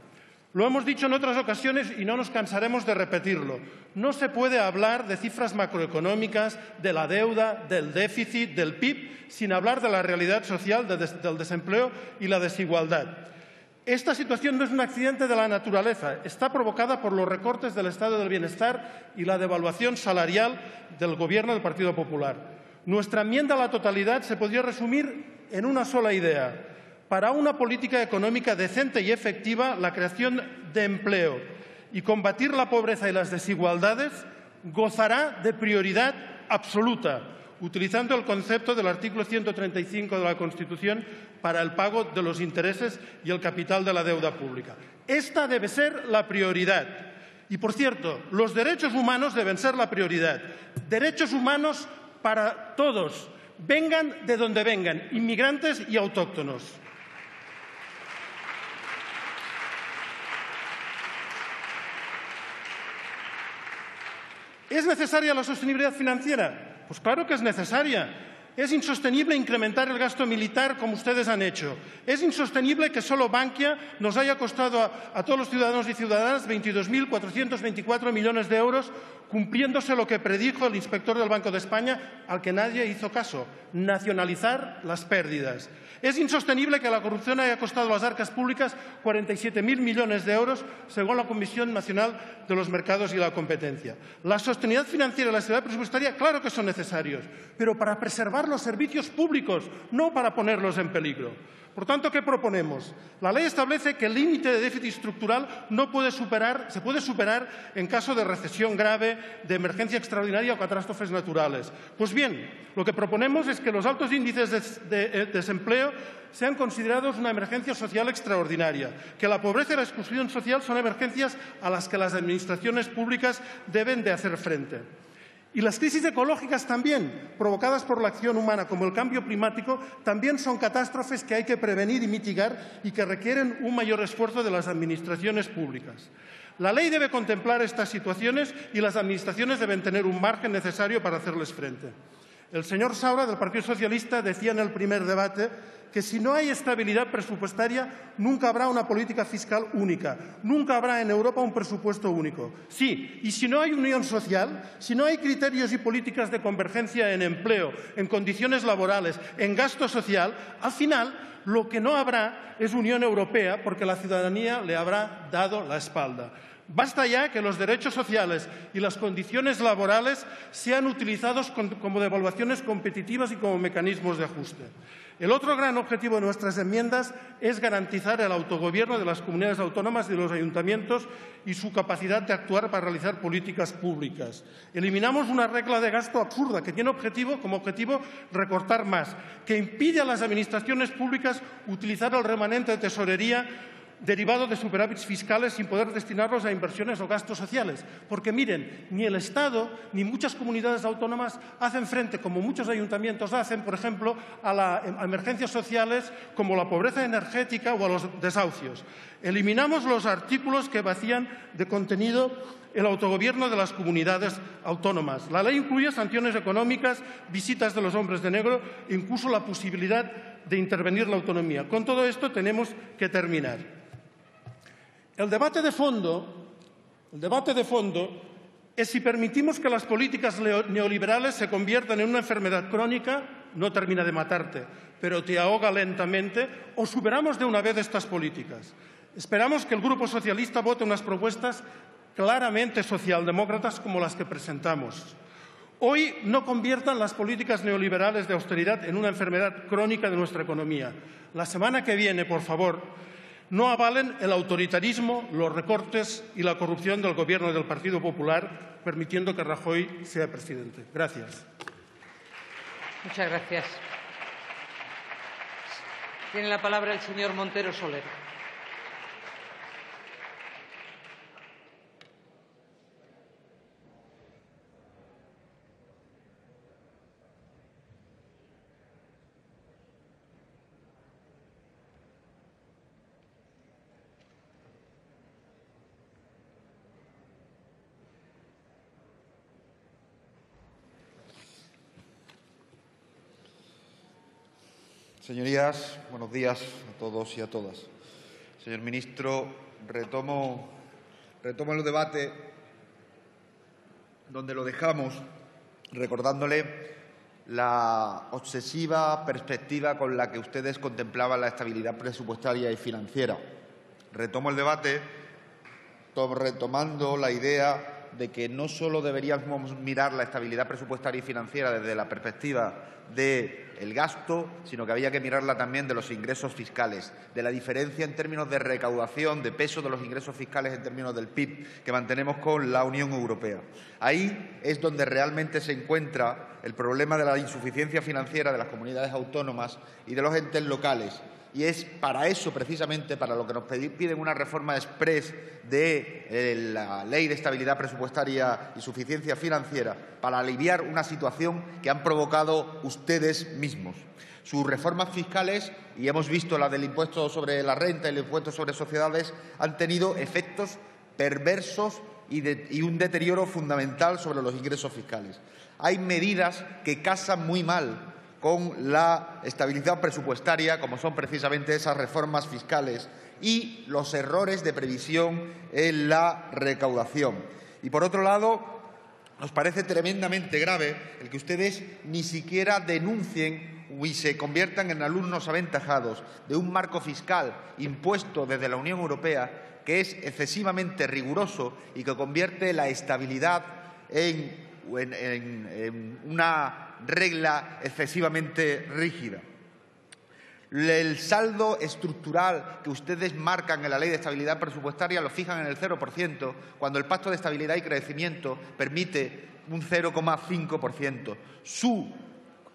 S10: Lo hemos dicho en otras ocasiones y no nos cansaremos de repetirlo. No se puede hablar de cifras macroeconómicas, de la deuda, del déficit, del PIB, sin hablar de la realidad social, del desempleo y la desigualdad. Esta situación no es un accidente de la naturaleza, está provocada por los recortes del estado del bienestar y la devaluación salarial del Gobierno del Partido Popular. Nuestra enmienda a la totalidad se podría resumir en una sola idea: para una política económica decente y efectiva, la creación de empleo y combatir la pobreza y las desigualdades gozará de prioridad absoluta, utilizando el concepto del artículo 135 de la Constitución para el pago de los intereses y el capital de la deuda pública. Esta debe ser la prioridad. Y, por cierto, los derechos humanos deben ser la prioridad. Derechos humanos para todos, vengan de donde vengan, inmigrantes y autóctonos. ¿Es necesaria la sostenibilidad financiera? Pues claro que es necesaria. Es insostenible incrementar el gasto militar como ustedes han hecho. Es insostenible que solo Bankia nos haya costado a todos los ciudadanos y ciudadanas 22.424 millones de euros, cumpliéndose lo que predijo el inspector del Banco de España, al que nadie hizo caso: nacionalizar las pérdidas. Es insostenible que la corrupción haya costado a las arcas públicas 47.000 millones de euros, según la Comisión Nacional de los Mercados y la Competencia. La sostenibilidad financiera y la estabilidad presupuestaria, claro que son necesarios, pero para preservar los servicios públicos, no para ponerlos en peligro. Por tanto, ¿qué proponemos? La ley establece que el límite de déficit estructural se puede superar en caso de recesión grave, de emergencia extraordinaria o catástrofes naturales. Pues bien, lo que proponemos es que los altos índices de desempleo sean considerados una emergencia social extraordinaria, que la pobreza y la exclusión social son emergencias a las que las administraciones públicas deben de hacer frente. Y las crisis ecológicas también, provocadas por la acción humana, como el cambio climático, también son catástrofes que hay que prevenir y mitigar y que requieren un mayor esfuerzo de las administraciones públicas. La ley debe contemplar estas situaciones y las administraciones deben tener un margen necesario para hacerles frente. El señor Saura, del Partido Socialista, decía en el primer debate que si no hay estabilidad presupuestaria, nunca habrá una política fiscal única, nunca habrá en Europa un presupuesto único. Sí, y si no hay unión social, si no hay criterios y políticas de convergencia en empleo, en condiciones laborales, en gasto social, al final lo que no habrá es Unión Europea porque la ciudadanía le habrá dado la espalda. Basta ya que los derechos sociales y las condiciones laborales sean utilizados como devaluaciones competitivas y como mecanismos de ajuste. El otro gran objetivo de nuestras enmiendas es garantizar el autogobierno de las comunidades autónomas y de los ayuntamientos y su capacidad de actuar para realizar políticas públicas. Eliminamos una regla de gasto absurda que tiene como objetivo recortar más, que impide a las administraciones públicas utilizar el remanente de tesorería derivado de superávits fiscales sin poder destinarlos a inversiones o gastos sociales. Porque, miren, ni el Estado ni muchas comunidades autónomas hacen frente, como muchos ayuntamientos hacen, por ejemplo, a emergencias sociales como la pobreza energética o a los desahucios. Eliminamos los artículos que vacían de contenido el autogobierno de las comunidades autónomas. La ley incluye sanciones económicas, visitas de los hombres de negro e incluso la posibilidad de intervenir la autonomía. Con todo esto tenemos que terminar. El debate de fondo es si permitimos que las políticas neoliberales se conviertan en una enfermedad crónica, no termina de matarte, pero te ahoga lentamente, o superamos de una vez estas políticas. Esperamos que el Grupo Socialista vote unas propuestas claramente socialdemócratas como las que presentamos. Hoy no conviertan las políticas neoliberales de austeridad en una enfermedad crónica de nuestra economía. La semana que viene, por favor, no avalen el autoritarismo, los recortes y la corrupción del Gobierno del Partido Popular, permitiendo que Rajoy sea presidente. Gracias.
S1: Muchas gracias. Tiene la palabra el señor Montero Soler.
S11: Señorías, buenos días a todos y a todas. Señor ministro, retomo el debate donde lo dejamos, recordándole la obsesiva perspectiva con la que ustedes contemplaban la estabilidad presupuestaria y financiera. Retomo el debate retomando la idea de que no solo deberíamos mirar la estabilidad presupuestaria y financiera desde la perspectiva del gasto, sino que había que mirarla también de los ingresos fiscales, de la diferencia en términos de recaudación, de peso de los ingresos fiscales en términos del PIB que mantenemos con la Unión Europea. Ahí es donde realmente se encuentra el problema de la insuficiencia financiera de las comunidades autónomas y de los entes locales. Y es para eso, precisamente, para lo que nos piden una reforma exprés de la Ley de Estabilidad Presupuestaria y Suficiencia Financiera, para aliviar una situación que han provocado ustedes mismos. Sus reformas fiscales, y hemos visto la del impuesto sobre la renta y el impuesto sobre sociedades, han tenido efectos perversos y un deterioro fundamental sobre los ingresos fiscales. Hay medidas que casan muy mal con la estabilidad presupuestaria, como son precisamente esas reformas fiscales y los errores de previsión en la recaudación. Y, por otro lado, nos parece tremendamente grave el que ustedes ni siquiera denuncien y se conviertan en alumnos aventajados de un marco fiscal impuesto desde la Unión Europea que es excesivamente riguroso y que convierte la estabilidad en una regla excesivamente rígida. El saldo estructural que ustedes marcan en la Ley de Estabilidad Presupuestaria lo fijan en el 0%, cuando el Pacto de Estabilidad y Crecimiento permite un 0,5%. Su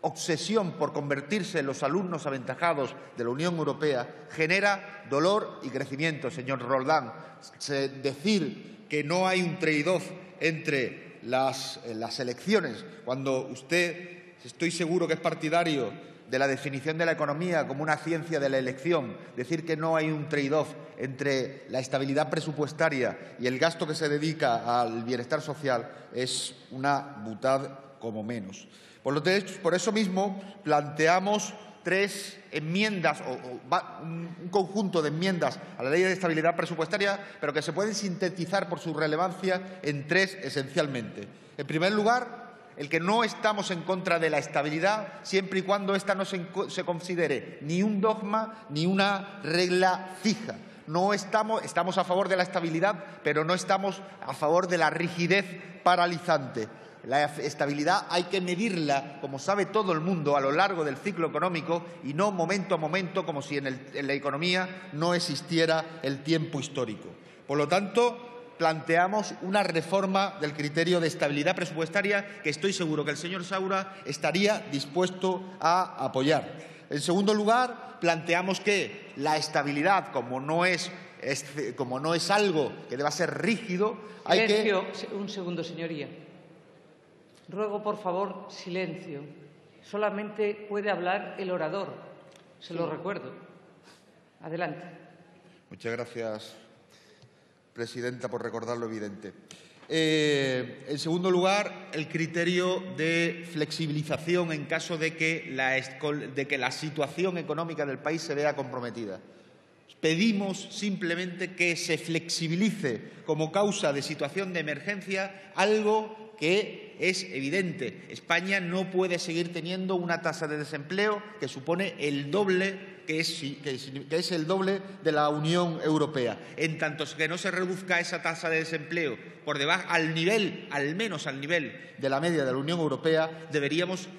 S11: obsesión por convertirse en los alumnos aventajados de la Unión Europea genera dolor y crecimiento, señor Roldán. Decir que no hay un trade-off entre las elecciones, cuando usted, estoy seguro que es partidario de la definición de la economía como una ciencia de la elección, decir que no hay un trade-off entre la estabilidad presupuestaria y el gasto que se dedica al bienestar social, es una butad como menos. Por eso mismo planteamos 3 enmiendas, un conjunto de enmiendas a la Ley de Estabilidad Presupuestaria, pero que se pueden sintetizar por su relevancia en 3 esencialmente. En primer lugar, el que no estamos en contra de la estabilidad siempre y cuando ésta no se considere ni un dogma ni una regla fija. No estamos a favor de la estabilidad, pero no estamos a favor de la rigidez paralizante. La estabilidad hay que medirla, como sabe todo el mundo, a lo largo del ciclo económico y no momento a momento, como si en la economía no existiera el tiempo histórico. Por lo tanto, planteamos una reforma del criterio de estabilidad presupuestaria que estoy seguro que el señor Saura estaría dispuesto a apoyar. En segundo lugar, planteamos que la estabilidad, como no es algo que deba ser rígido, hay que...
S1: Un segundo, señoría. Ruego, por favor, silencio. Solamente puede hablar el orador. Se lo recuerdo. Adelante.
S11: Muchas gracias, presidenta, por recordar lo evidente. En segundo lugar, el criterio de flexibilización en caso de que la situación económica del país se vea comprometida. Pedimos simplemente que se flexibilice como causa de situación de emergencia algo que es evidente. España no puede seguir teniendo una tasa de desempleo que supone el doble, que es el doble de la Unión Europea. En tanto que no se reduzca esa tasa de desempleo por debajo, al menos al nivel de la media de la Unión Europea, deberíamos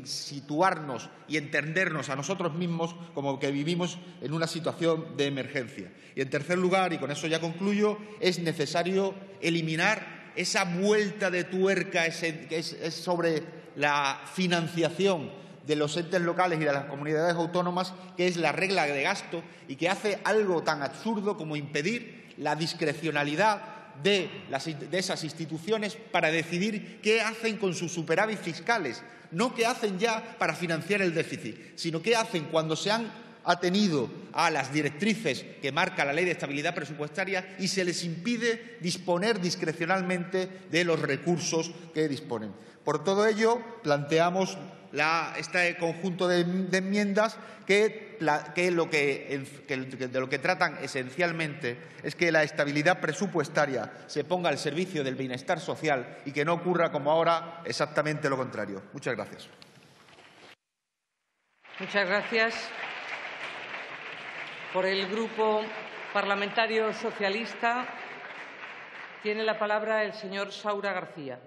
S11: situarnos y entendernos a nosotros mismos como que vivimos en una situación de emergencia. Y en tercer lugar, y con eso ya concluyo, es necesario eliminar esa vuelta de tuerca que es sobre la financiación de los entes locales y de las comunidades autónomas, que es la regla de gasto y que hace algo tan absurdo como impedir la discrecionalidad de esas instituciones para decidir qué hacen con sus superávit fiscales, no qué hacen ya para financiar el déficit, sino qué hacen cuando se han atenido a las directrices que marca la Ley de Estabilidad Presupuestaria y se les impide disponer discrecionalmente de los recursos que disponen. Por todo ello, planteamos este conjunto de enmiendas que de lo que tratan esencialmente es que la estabilidad presupuestaria se ponga al servicio del bienestar social y que no ocurra como ahora exactamente lo contrario. Muchas gracias.
S1: Muchas gracias. Por el Grupo Parlamentario Socialista tiene la palabra el señor Saura García.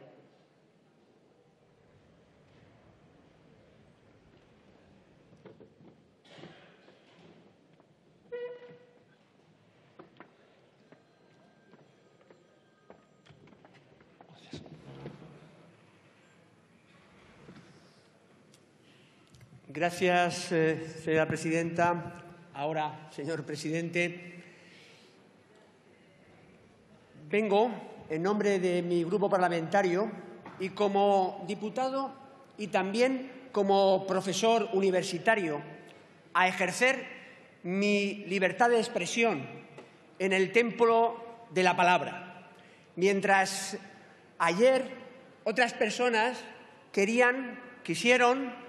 S12: Gracias, señora presidenta. Ahora, señor presidente, vengo en nombre de mi grupo parlamentario y como diputado y también como profesor universitario a ejercer mi libertad de expresión en el templo de la palabra, mientras ayer otras personas quisieron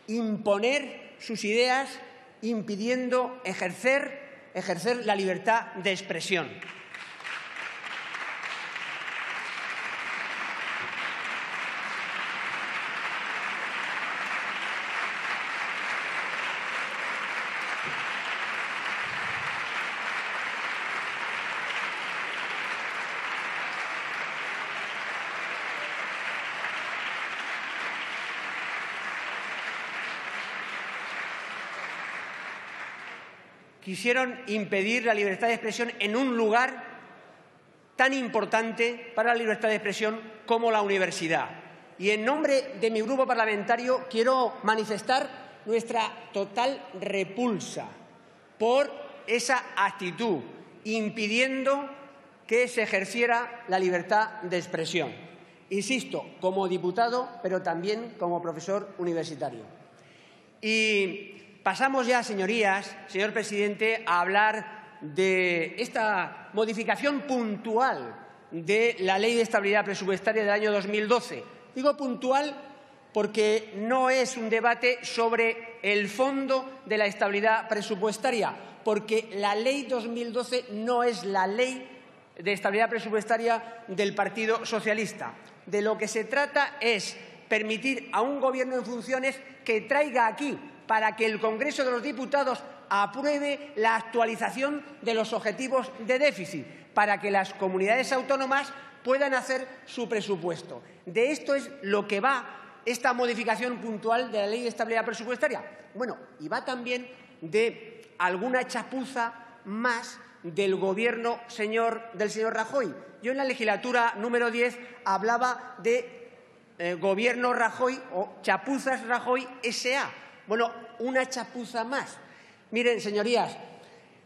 S12: imponer sus ideas impidiendo ejercer la libertad de expresión. Quisieron impedir la libertad de expresión en un lugar tan importante para la libertad de expresión como la universidad. Y en nombre de mi grupo parlamentario quiero manifestar nuestra total repulsa por esa actitud, impidiendo que se ejerciera la libertad de expresión. Insisto, como diputado, pero también como profesor universitario. Y pasamos ya, señorías, señor presidente, a hablar de esta modificación puntual de la Ley de Estabilidad Presupuestaria del año 2012. Digo puntual porque no es un debate sobre el fondo de la estabilidad presupuestaria, porque la Ley 2012 no es la Ley de Estabilidad Presupuestaria del Partido Socialista. De lo que se trata es permitir a un Gobierno en funciones que traiga aquí, para que el Congreso de los Diputados apruebe la actualización de los objetivos de déficit, para que las comunidades autónomas puedan hacer su presupuesto. De esto es lo que va esta modificación puntual de la Ley de Estabilidad Presupuestaria. Bueno, y va también de alguna chapuza más del Gobierno del señor Rajoy. Yo en la legislatura número 10 hablaba de Gobierno Rajoy o chapuzas Rajoy S.A. Bueno, una chapuza más. Miren, señorías,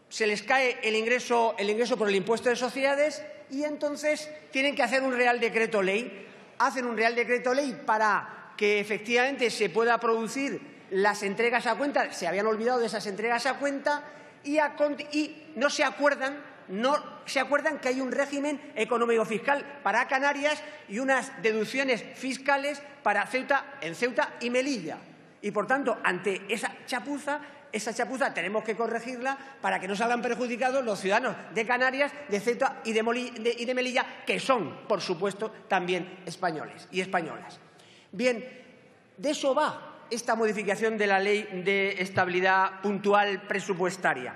S12: se les cae el ingreso por el impuesto de sociedades y entonces tienen que hacer un Real Decreto Ley. Hacen un Real Decreto Ley para que efectivamente se pueda producir las entregas a cuenta. Se habían olvidado de esas entregas a cuenta y no se acuerdan que hay un régimen económico fiscal para Canarias y unas deducciones fiscales para Ceuta y Melilla. Y, por tanto, ante esa chapuza tenemos que corregirla para que no salgan perjudicados los ciudadanos de Canarias, de Ceuta y de Melilla, que son, por supuesto, también españoles y españolas. Bien, de eso va esta modificación de la Ley de Estabilidad Puntual Presupuestaria.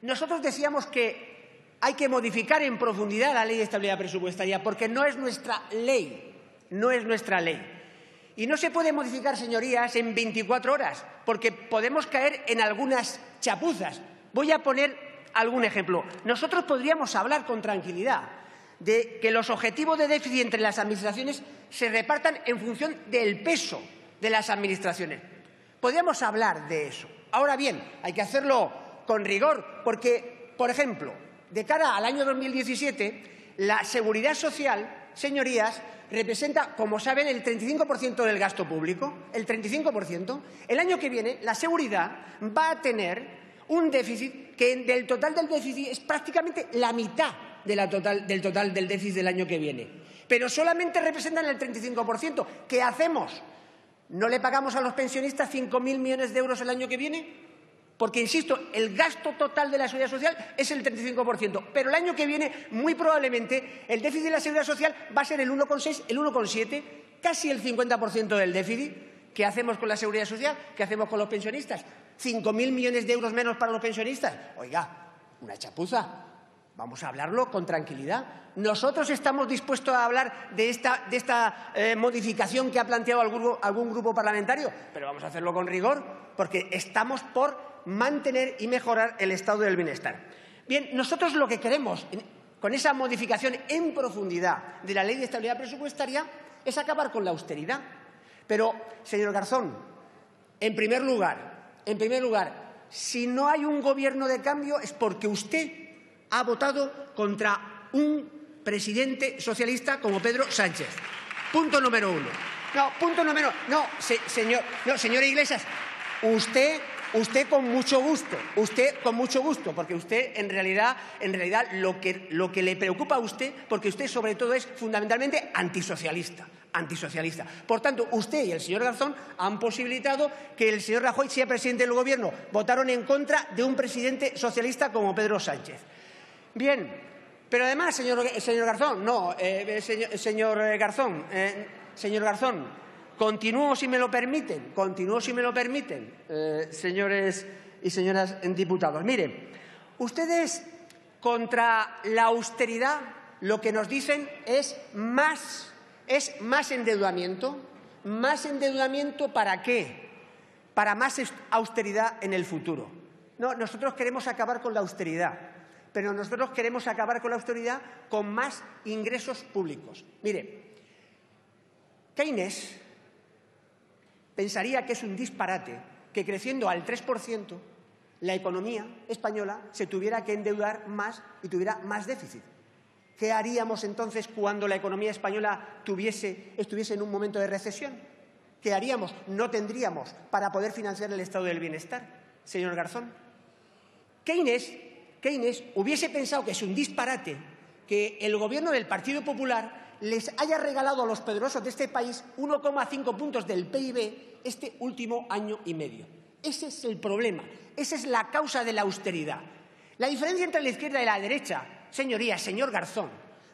S12: Nosotros decíamos que hay que modificar en profundidad la Ley de Estabilidad Presupuestaria porque no es nuestra ley, Y no se puede modificar, señorías, en 24 horas, porque podemos caer en algunas chapuzas. Voy a poner algún ejemplo. Nosotros podríamos hablar con tranquilidad de que los objetivos de déficit entre las administraciones se repartan en función del peso de las administraciones. Podríamos hablar de eso. Ahora bien, hay que hacerlo con rigor, porque, por ejemplo, de cara al año 2017, la seguridad social, señorías, representa, como saben, el 35% del gasto público, el 35%. El año que viene, la seguridad va a tener un déficit que del total del déficit es prácticamente la mitad del total del déficit del año que viene. Pero solamente representan el 35%. ¿Qué hacemos? ¿No le pagamos a los pensionistas 5.000 millones de euros el año que viene? Porque, insisto, el gasto total de la seguridad social es el 35%, pero el año que viene, muy probablemente, el déficit de la seguridad social va a ser el 1,6, el 1,7, casi el 50% del déficit. ¿Qué hacemos con la seguridad social? ¿Qué hacemos con los pensionistas? ¿5.000 millones de euros menos para los pensionistas? Oiga, una chapuza. Vamos a hablarlo con tranquilidad. Nosotros estamos dispuestos a hablar de esta modificación que ha planteado algún grupo parlamentario, pero vamos a hacerlo con rigor, porque estamos por mantener y mejorar el estado del bienestar. Bien, nosotros lo que queremos con esa modificación en profundidad de la Ley de Estabilidad Presupuestaria es acabar con la austeridad. Pero, señor Garzón, en primer lugar, si no hay un gobierno de cambio es porque usted ha votado contra un presidente socialista como Pedro Sánchez. Punto número uno. Señora Iglesias, usted con mucho gusto, porque usted en realidad lo que le preocupa a usted, porque usted sobre todo es fundamentalmente antisocialista. Por tanto, usted y el señor Garzón han posibilitado que el señor Rajoy sea presidente del Gobierno. Votaron en contra de un presidente socialista como Pedro Sánchez. Bien, pero además, señor Garzón, continúo si me lo permiten, señores y señoras diputados. Miren, ustedes contra la austeridad lo que nos dicen es más endeudamiento. ¿Más endeudamiento para qué? Para más austeridad en el futuro. No, nosotros queremos acabar con la austeridad, pero nosotros queremos acabar con la austeridad con más ingresos públicos. Mire, Keynes pensaría que es un disparate que creciendo al 3% la economía española se tuviera que endeudar más y tuviera más déficit. ¿Qué haríamos entonces cuando la economía española estuviese en un momento de recesión? ¿qué haríamos? No tendríamos para poder financiar el estado del bienestar, señor Garzón. Keynes hubiese pensado que es un disparate que el Gobierno del Partido Popular les haya regalado a los poderosos de este país 1,5 puntos del PIB este último año y medio. Ese es el problema, esa es la causa de la austeridad. La diferencia entre la izquierda y la derecha, señorías, señor Garzón,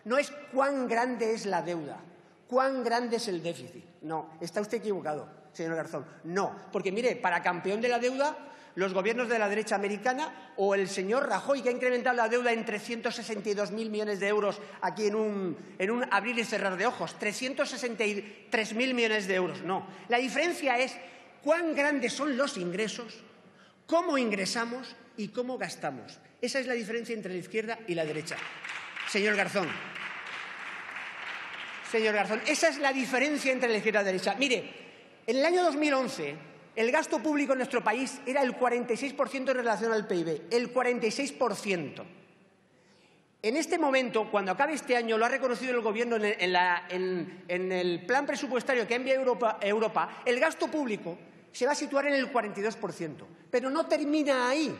S12: no es cuán grande es la deuda, cuán grande es el déficit. No, está usted equivocado, señor Garzón. No, porque mire, para campeón de la deuda, los gobiernos de la derecha americana o el señor Rajoy, que ha incrementado la deuda en 362.000 millones de euros aquí en un abrir y cerrar de ojos. 363.000 millones de euros. No, la diferencia es cuán grandes son los ingresos, cómo ingresamos y cómo gastamos. Esa es la diferencia entre la izquierda y la derecha. Señor Garzón, esa es la diferencia entre la izquierda y la derecha. Mire, en el año 2011, el gasto público en nuestro país era el 46% en relación al PIB, el 46%. En este momento, cuando acabe este año, lo ha reconocido el Gobierno en el plan presupuestario que ha enviado Europa, el gasto público se va a situar en el 42%. Pero no termina ahí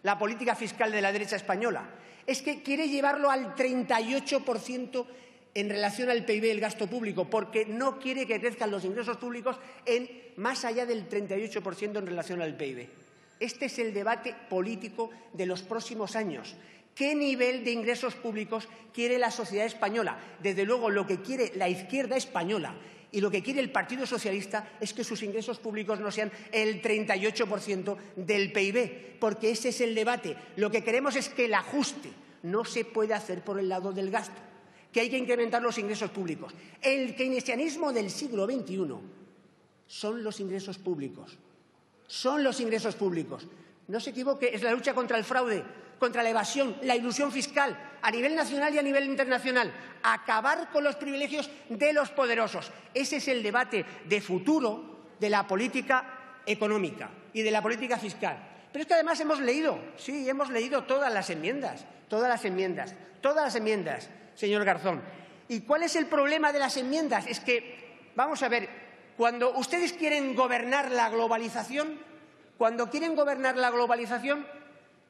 S12: la política fiscal de la derecha española. Es que quiere llevarlo al 38% en relación al PIB el gasto público, porque no quiere que crezcan los ingresos públicos en más allá del 38% en relación al PIB. Este es el debate político de los próximos años. ¿Qué nivel de ingresos públicos quiere la sociedad española? Desde luego, lo que quiere la izquierda española y lo que quiere el Partido Socialista es que sus ingresos públicos no sean el 38% del PIB, porque ese es el debate. Lo que queremos es que el ajuste no se puede hacer por el lado del gasto, que hay que incrementar los ingresos públicos. El keynesianismo del siglo XXI son los ingresos públicos. Son los ingresos públicos. No se equivoque, es la lucha contra el fraude, contra la evasión, la ilusión fiscal, a nivel nacional y a nivel internacional. Acabar con los privilegios de los poderosos. Ese es el debate de futuro de la política económica y de la política fiscal. Pero es que además hemos leído todas las enmiendas, señor Garzón. ¿Y cuál es el problema de las enmiendas? Es que, vamos a ver, cuando ustedes quieren gobernar la globalización,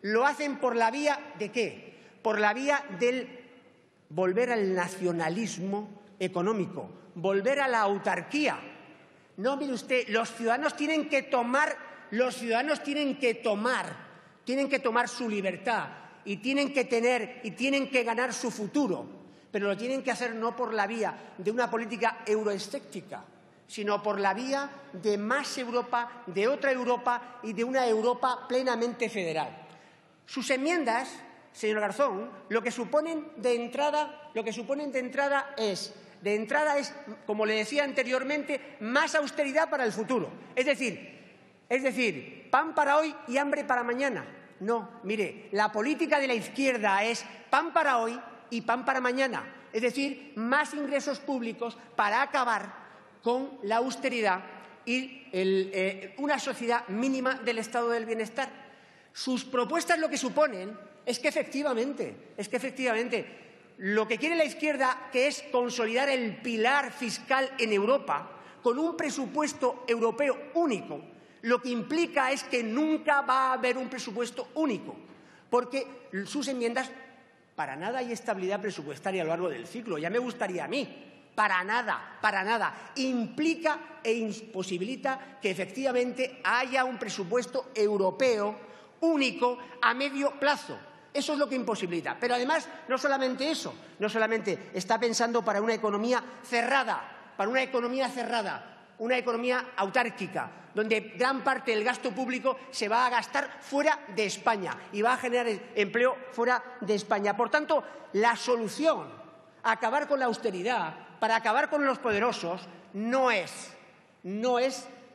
S12: lo hacen por la vía ¿de qué? Por la vía del volver al nacionalismo económico, volver a la autarquía. No, mire usted, los ciudadanos tienen que tomar su libertad y tienen que ganar su futuro, pero lo tienen que hacer no por la vía de una política euroescéptica, sino por la vía de más Europa, de otra Europa y de una Europa plenamente federal. Sus enmiendas, señor Garzón, lo que suponen de entrada es, como le decía anteriormente, más austeridad para el futuro. Es decir, pan para hoy y hambre para mañana. No, mire, la política de la izquierda es pan para hoy y pan para mañana. Es decir, más ingresos públicos para acabar con la austeridad y una sociedad mínima del estado del bienestar. Sus propuestas lo que suponen es que efectivamente, lo que quiere la izquierda, que es consolidar el pilar fiscal en Europa, con un presupuesto europeo único, lo que implica es que nunca va a haber un presupuesto único, porque sus enmiendas, para nada hay estabilidad presupuestaria a lo largo del ciclo, ya me gustaría a mí. Para nada. Implica e imposibilita que efectivamente haya un presupuesto europeo único a medio plazo. Eso es lo que imposibilita. Pero además, no solamente eso, no solamente está pensando para una economía cerrada, una economía autárquica, donde gran parte del gasto público se va a gastar fuera de España y va a generar empleo fuera de España. Por tanto, la solución a acabar con la austeridad, para acabar con los poderosos, no es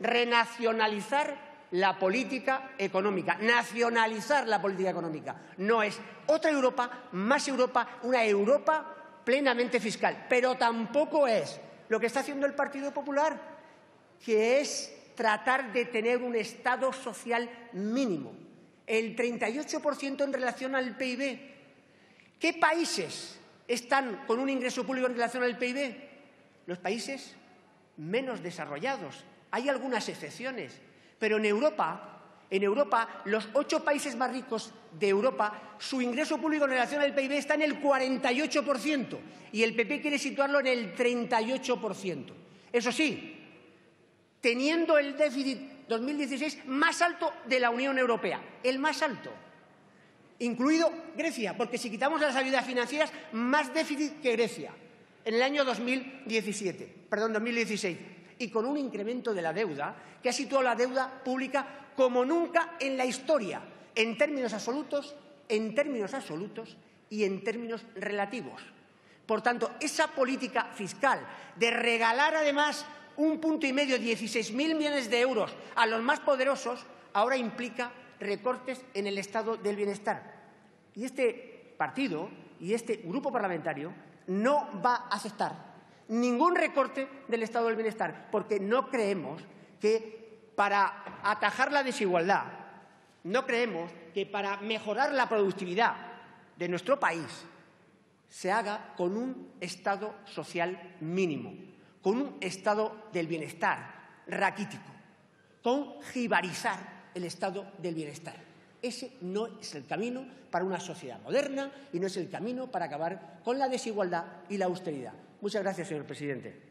S12: renacionalizar la política económica, nacionalizar la política económica. No es otra Europa, más Europa, una Europa plenamente fiscal. Pero tampoco es lo que está haciendo el Partido Popular, que es tratar de tener un Estado social mínimo, el 38% en relación al PIB. ¿Qué países están con un ingreso público en relación al PIB? Los países menos desarrollados, Hay algunas excepciones, pero en Europa, los 8 países más ricos de Europa, su ingreso público en relación al PIB está en el 48% y el PP quiere situarlo en el 38%. Eso sí, teniendo el déficit 2016 más alto de la Unión Europea, el más alto, incluido Grecia, porque si quitamos las ayudas financieras, más déficit que Grecia en el año 2016, y con un incremento de la deuda que ha situado la deuda pública como nunca en la historia, en términos absolutos y en términos relativos. Por tanto, esa política fiscal de regalar además 1,5 puntos, 16.000 millones de euros a los más poderosos, ahora implica recortes en el estado del bienestar. Y este partido y este grupo parlamentario no va a aceptar ningún recorte del estado del bienestar, porque no creemos que para atajar la desigualdad, no creemos que para mejorar la productividad de nuestro país se haga con un estado social mínimo, con un estado del bienestar raquítico, con jibarizar el estado del bienestar. Ese no es el camino para una sociedad moderna y no es el camino para acabar con la desigualdad y la austeridad. Muchas gracias, señor presidente.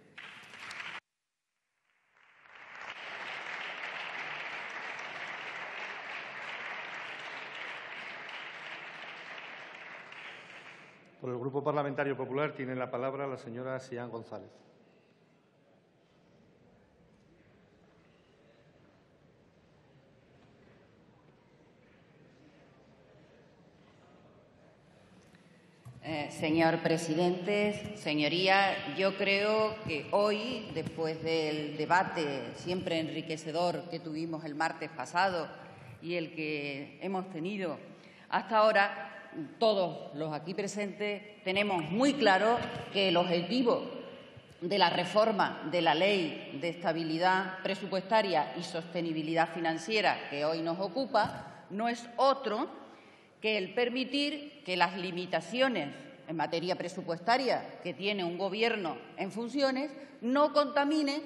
S13: Por el Grupo Parlamentario Popular tiene la palabra la señora Sian González.
S14: Señor presidente, señorías, yo creo que hoy, después del debate siempre enriquecedor que tuvimos el martes pasado y el que hemos tenido hasta ahora, todos los aquí presentes tenemos muy claro que el objetivo de la reforma de la Ley de Estabilidad Presupuestaria y Sostenibilidad Financiera que hoy nos ocupa no es otro que el permitir que las limitaciones en materia presupuestaria que tiene un Gobierno en funciones no contaminen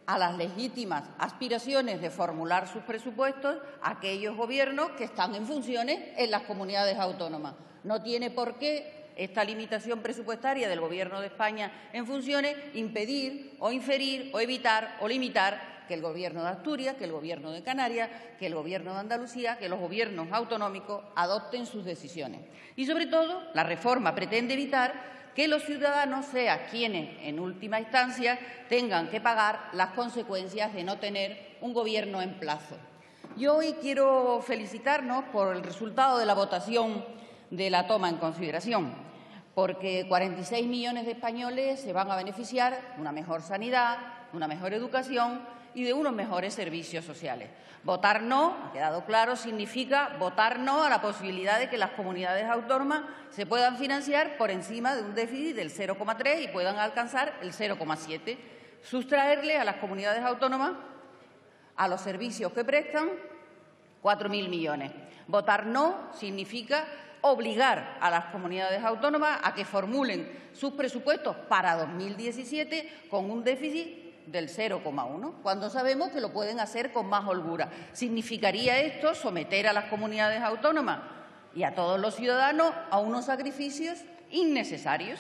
S14: a las legítimas aspiraciones de formular sus presupuestos a aquellos gobiernos que están en funciones en las comunidades autónomas. No tiene por qué esta limitación presupuestaria del Gobierno de España en funciones impedir o inferir o evitar o limitar que el Gobierno de Asturias, que el Gobierno de Canarias, que el Gobierno de Andalucía, que los gobiernos autonómicos adopten sus decisiones. Y, sobre todo, la reforma pretende evitar que los ciudadanos sean quienes, en última instancia, tengan que pagar las consecuencias de no tener un Gobierno en plazo. Yo hoy quiero felicitarnos por el resultado de la votación de la toma en consideración, porque 46 millones de españoles se van a beneficiar de una mejor sanidad, de una mejor educación y de unos mejores servicios sociales. Votar no, ha quedado claro, significa votar no a la posibilidad de que las comunidades autónomas se puedan financiar por encima de un déficit del 0,3 y puedan alcanzar el 0,7. Sustraerle a las comunidades autónomas, a los servicios que prestan, 4.000 millones. Votar no significa obligar a las comunidades autónomas a que formulen sus presupuestos para 2017 con un déficit del 0,1, cuando sabemos que lo pueden hacer con más holgura. ¿Significaría esto someter a las comunidades autónomas y a todos los ciudadanos a unos sacrificios innecesarios?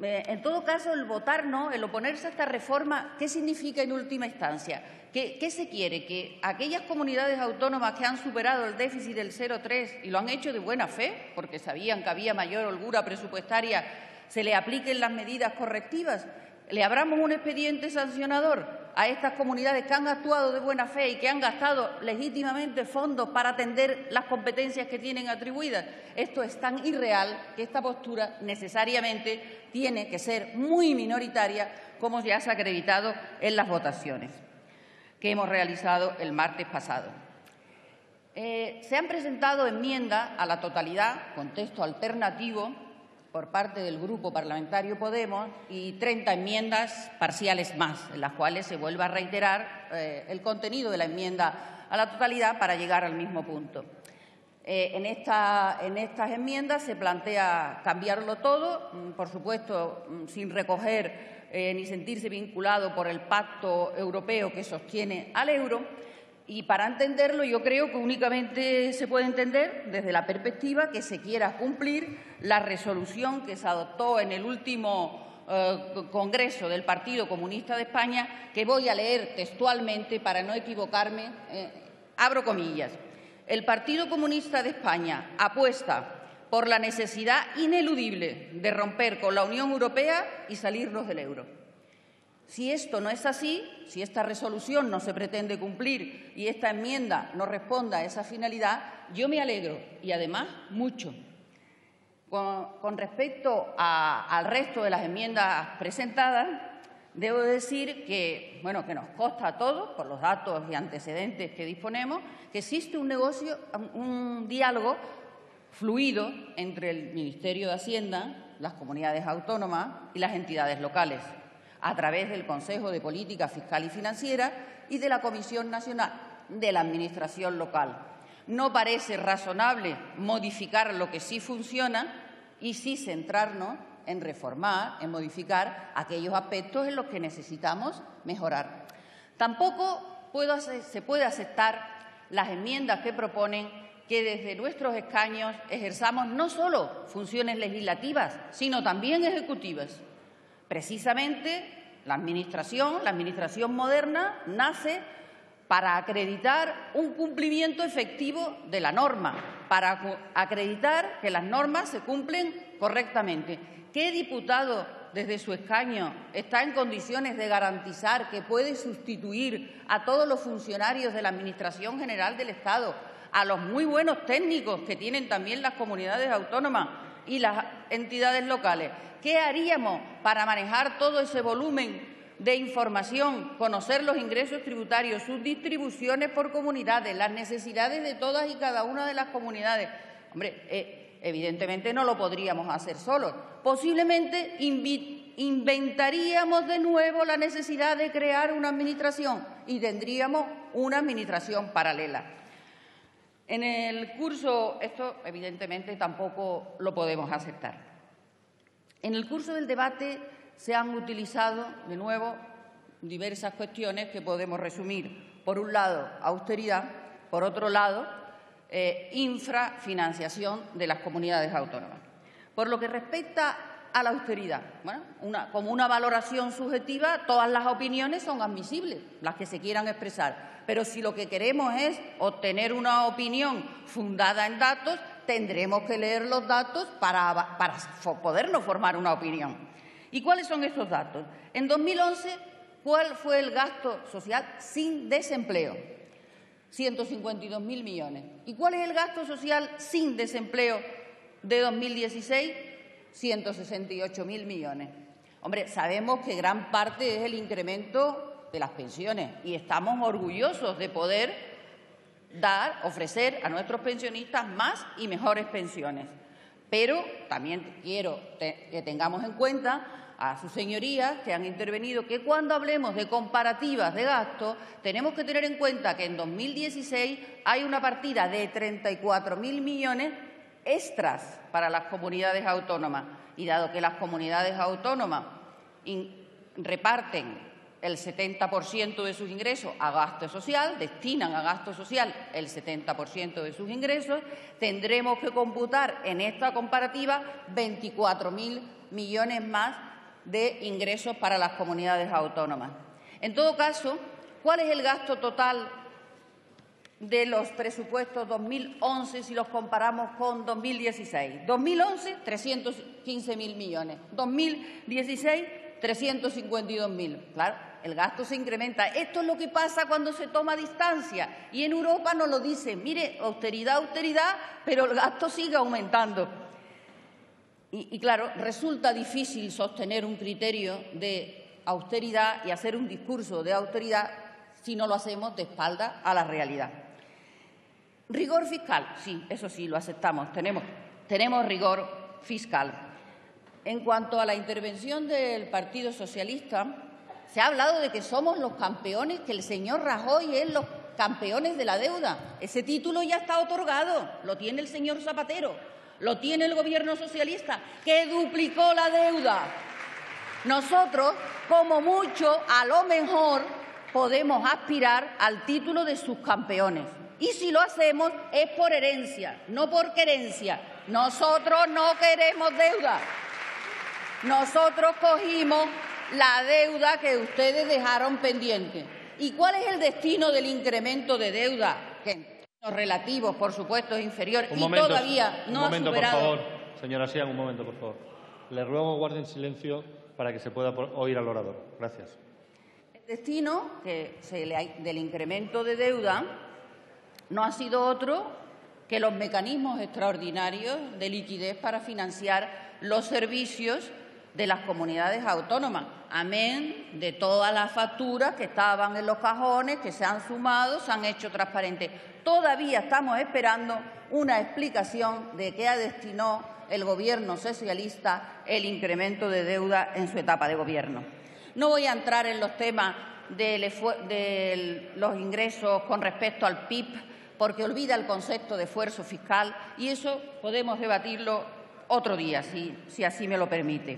S14: En todo caso, el votar no, el oponerse a esta reforma, ¿qué significa en última instancia? ¿Qué se quiere? Que aquellas comunidades autónomas que han superado el déficit del 0,3 y lo han hecho de buena fe, porque sabían que había mayor holgura presupuestaria, se le apliquen las medidas correctivas. ¿Le abramos un expediente sancionador a estas comunidades que han actuado de buena fe y que han gastado legítimamente fondos para atender las competencias que tienen atribuidas? Esto es tan irreal que esta postura necesariamente tiene que ser muy minoritaria, como ya se ha acreditado en las votaciones que hemos realizado el martes pasado. Se han presentado enmiendas a la totalidad, con texto alternativo, por parte del Grupo Parlamentario Podemos y 30 enmiendas parciales más, en las cuales se vuelve a reiterar el contenido de la enmienda a la totalidad para llegar al mismo punto. En estas enmiendas se plantea cambiarlo todo, por supuesto, sin recoger ni sentirse vinculado por el pacto europeo que sostiene al euro. Y para entenderlo, yo creo que únicamente se puede entender desde la perspectiva que se quiera cumplir la resolución que se adoptó en el último Congreso del Partido Comunista de España, que voy a leer textualmente para no equivocarme, abro comillas. El Partido Comunista de España apuesta por la necesidad ineludible de romper con la Unión Europea y salirnos del euro. Si esto no es así, si esta resolución no se pretende cumplir y esta enmienda no responda a esa finalidad, yo me alegro y, además, mucho. Con respecto al resto de las enmiendas presentadas, debo decir que, bueno, que nos consta a todos, por los datos y antecedentes que disponemos, que existe un diálogo fluido entre el Ministerio de Hacienda, las comunidades autónomas y las entidades locales, a través del Consejo de Política Fiscal y Financiera y de la Comisión Nacional de la Administración Local. No parece razonable modificar lo que sí funciona y sí centrarnos en reformar, en modificar aquellos aspectos en los que necesitamos mejorar. Tampoco se puede aceptar las enmiendas que proponen que desde nuestros escaños ejerzamos no solo funciones legislativas, sino también ejecutivas. Precisamente, la Administración moderna, nace para acreditar un cumplimiento efectivo de la norma, para acreditar que las normas se cumplen correctamente. ¿Qué diputado desde su escaño está en condiciones de garantizar que puede sustituir a todos los funcionarios de la Administración General del Estado, a los muy buenos técnicos que tienen también las comunidades autónomas y las entidades locales? ¿Qué haríamos para manejar todo ese volumen de información, conocer los ingresos tributarios, sus distribuciones por comunidades, las necesidades de todas y cada una de las comunidades? Hombre, evidentemente no lo podríamos hacer solos. Posiblemente inventaríamos de nuevo la necesidad de crear una administración y tendríamos una administración paralela. En el curso, esto evidentemente tampoco lo podemos aceptar. En el curso del debate se han utilizado, de nuevo, diversas cuestiones que podemos resumir. Por un lado, austeridad; por otro lado, infrafinanciación de las comunidades autónomas. Por lo que respecta a la austeridad, bueno, como una valoración subjetiva, todas las opiniones son admisibles, las que se quieran expresar. Pero si lo que queremos es obtener una opinión fundada en datos, tendremos que leer los datos para podernos formar una opinión. ¿Y cuáles son estos datos? En 2011, ¿cuál fue el gasto social sin desempleo? 152.000 millones. ¿Y cuál es el gasto social sin desempleo de 2016? 168.000 millones. Hombre, sabemos que gran parte es el incremento de las pensiones y estamos orgullosos de poder ofrecer a nuestros pensionistas más y mejores pensiones. Pero también quiero que tengamos en cuenta a sus señorías que han intervenido que cuando hablemos de comparativas de gasto tenemos que tener en cuenta que en 2016 hay una partida de 34.000 millones extras para las comunidades autónomas y dado que las comunidades autónomas reparten el 70% de sus ingresos a gasto social, destinan a gasto social el 70% de sus ingresos, tendremos que computar en esta comparativa 24.000 millones más de ingresos para las comunidades autónomas. En todo caso, ¿cuál es el gasto total de los presupuestos 2011 si los comparamos con 2016? 2011, 315.000 millones. 2016, 352.000. Claro, el gasto se incrementa. Esto es lo que pasa cuando se toma distancia. Y en Europa nos lo dicen, mire, austeridad, austeridad, pero el gasto sigue aumentando. Y claro, resulta difícil sostener un criterio de austeridad y hacer un discurso de austeridad si no lo hacemos de espalda a la realidad. Rigor fiscal, sí, eso sí, lo aceptamos. Tenemos rigor fiscal. En cuanto a la intervención del Partido Socialista, se ha hablado de que somos los campeones, que el señor Rajoy es los campeones de la deuda. Ese título ya está otorgado, lo tiene el señor Zapatero, lo tiene el Gobierno socialista, que duplicó la deuda. Nosotros, como mucho, a lo mejor, podemos aspirar al título de subcampeones. Y si lo hacemos es por herencia, no por querencia. Nosotros no queremos deuda. Nosotros cogimos la deuda que ustedes dejaron pendiente. ¿Y cuál es el destino del incremento de deuda? Que en términos relativos, por supuesto, es inferior todavía no ha superado. Un momento, por
S13: favor. Señora Sian, un momento, por favor. Le ruego guarden silencio para que se pueda oír al orador. Gracias.
S14: El destino del incremento de deuda no ha sido otro que los mecanismos extraordinarios de liquidez para financiar los servicios de las comunidades autónomas, amén de todas las facturas que estaban en los cajones, que se han sumado, se han hecho transparentes. Todavía estamos esperando una explicación de qué destinó el Gobierno socialista el incremento de deuda en su etapa de gobierno. No voy a entrar en los temas de los ingresos con respecto al PIB, porque olvida el concepto de esfuerzo fiscal y eso podemos debatirlo otro día, si así me lo permite.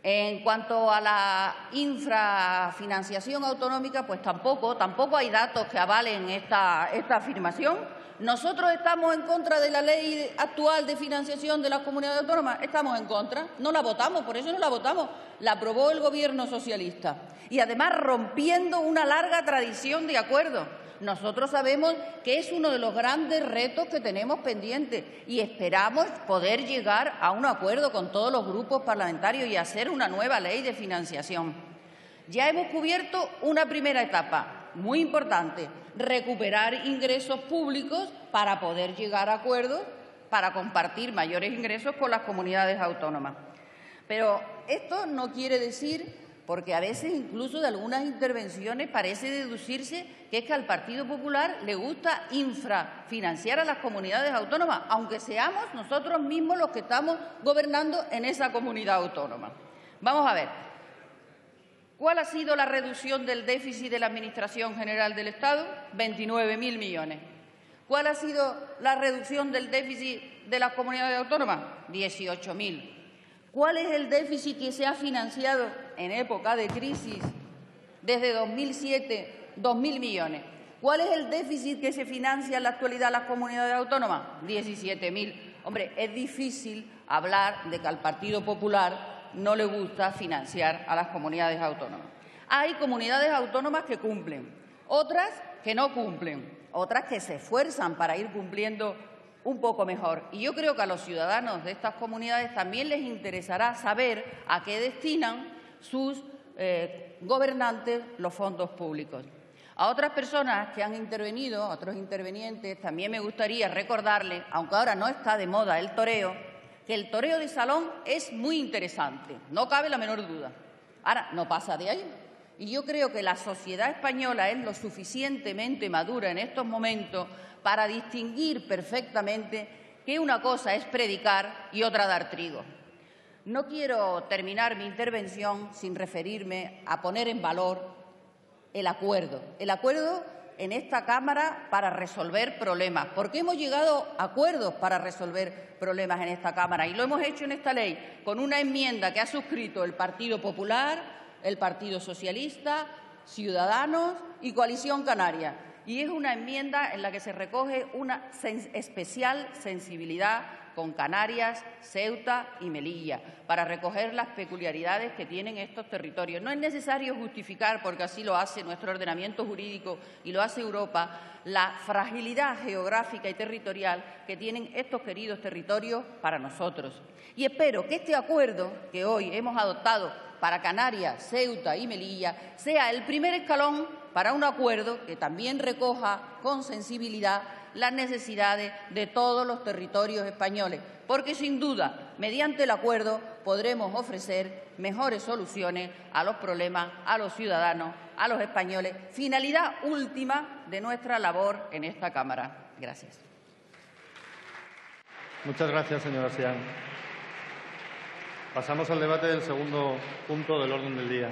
S14: En cuanto a la infrafinanciación autonómica, pues tampoco hay datos que avalen esta afirmación. ¿Nosotros estamos en contra de la ley actual de financiación de las comunidades autónomas? Estamos en contra, no la votamos, por eso no la votamos. La aprobó el Gobierno socialista y además rompiendo una larga tradición de acuerdos. Nosotros sabemos que es uno de los grandes retos que tenemos pendientes y esperamos poder llegar a un acuerdo con todos los grupos parlamentarios y hacer una nueva ley de financiación. Ya hemos cubierto una primera etapa muy importante, recuperar ingresos públicos para poder llegar a acuerdos para compartir mayores ingresos con las comunidades autónomas. Pero esto no quiere decir, porque a veces incluso de algunas intervenciones parece deducirse que es que al Partido Popular le gusta infrafinanciar a las comunidades autónomas, aunque seamos nosotros mismos los que estamos gobernando en esa comunidad autónoma. Vamos a ver, ¿cuál ha sido la reducción del déficit de la Administración General del Estado? 29.000 millones. ¿Cuál ha sido la reducción del déficit de las comunidades autónomas? 18.000. ¿Cuál es el déficit que se ha financiado en época de crisis desde 2007? 2.000 millones. ¿Cuál es el déficit que se financia en la actualidad las comunidades autónomas? 17.000. Hombre, es difícil hablar de que al Partido Popular no le gusta financiar a las comunidades autónomas. Hay comunidades autónomas que cumplen, otras que no cumplen, otras que se esfuerzan para ir cumpliendo un poco mejor. Y yo creo que a los ciudadanos de estas comunidades también les interesará saber a qué destinan sus gobernantes los fondos públicos. A otras personas que han intervenido, a otros intervenientes, también me gustaría recordarles, aunque ahora no está de moda el toreo, que el toreo de salón es muy interesante, no cabe la menor duda. Ahora, no pasa de ahí. Y yo creo que la sociedad española es lo suficientemente madura en estos momentos para distinguir perfectamente que una cosa es predicar y otra dar trigo. No quiero terminar mi intervención sin referirme a poner en valor el acuerdo en esta Cámara para resolver problemas, porque hemos llegado a acuerdos para resolver problemas en esta Cámara y lo hemos hecho en esta ley con una enmienda que ha suscrito el Partido Popular, el Partido Socialista, Ciudadanos y Coalición Canaria. Y es una enmienda en la que se recoge una especial sensibilidad con Canarias, Ceuta y Melilla, para recoger las peculiaridades que tienen estos territorios. No es necesario justificar, porque así lo hace nuestro ordenamiento jurídico y lo hace Europa, la fragilidad geográfica y territorial que tienen estos queridos territorios para nosotros. Y espero que este acuerdo que hoy hemos adoptado para Canarias, Ceuta y Melilla sea el primer escalón para un acuerdo que también recoja con sensibilidad las necesidades de todos los territorios españoles, porque sin duda, mediante el acuerdo, podremos ofrecer mejores soluciones a los problemas, a los ciudadanos, a los españoles, finalidad última de nuestra labor en esta Cámara. Gracias.
S13: Muchas gracias, señora Sian. Pasamos al debate del segundo punto del orden del día.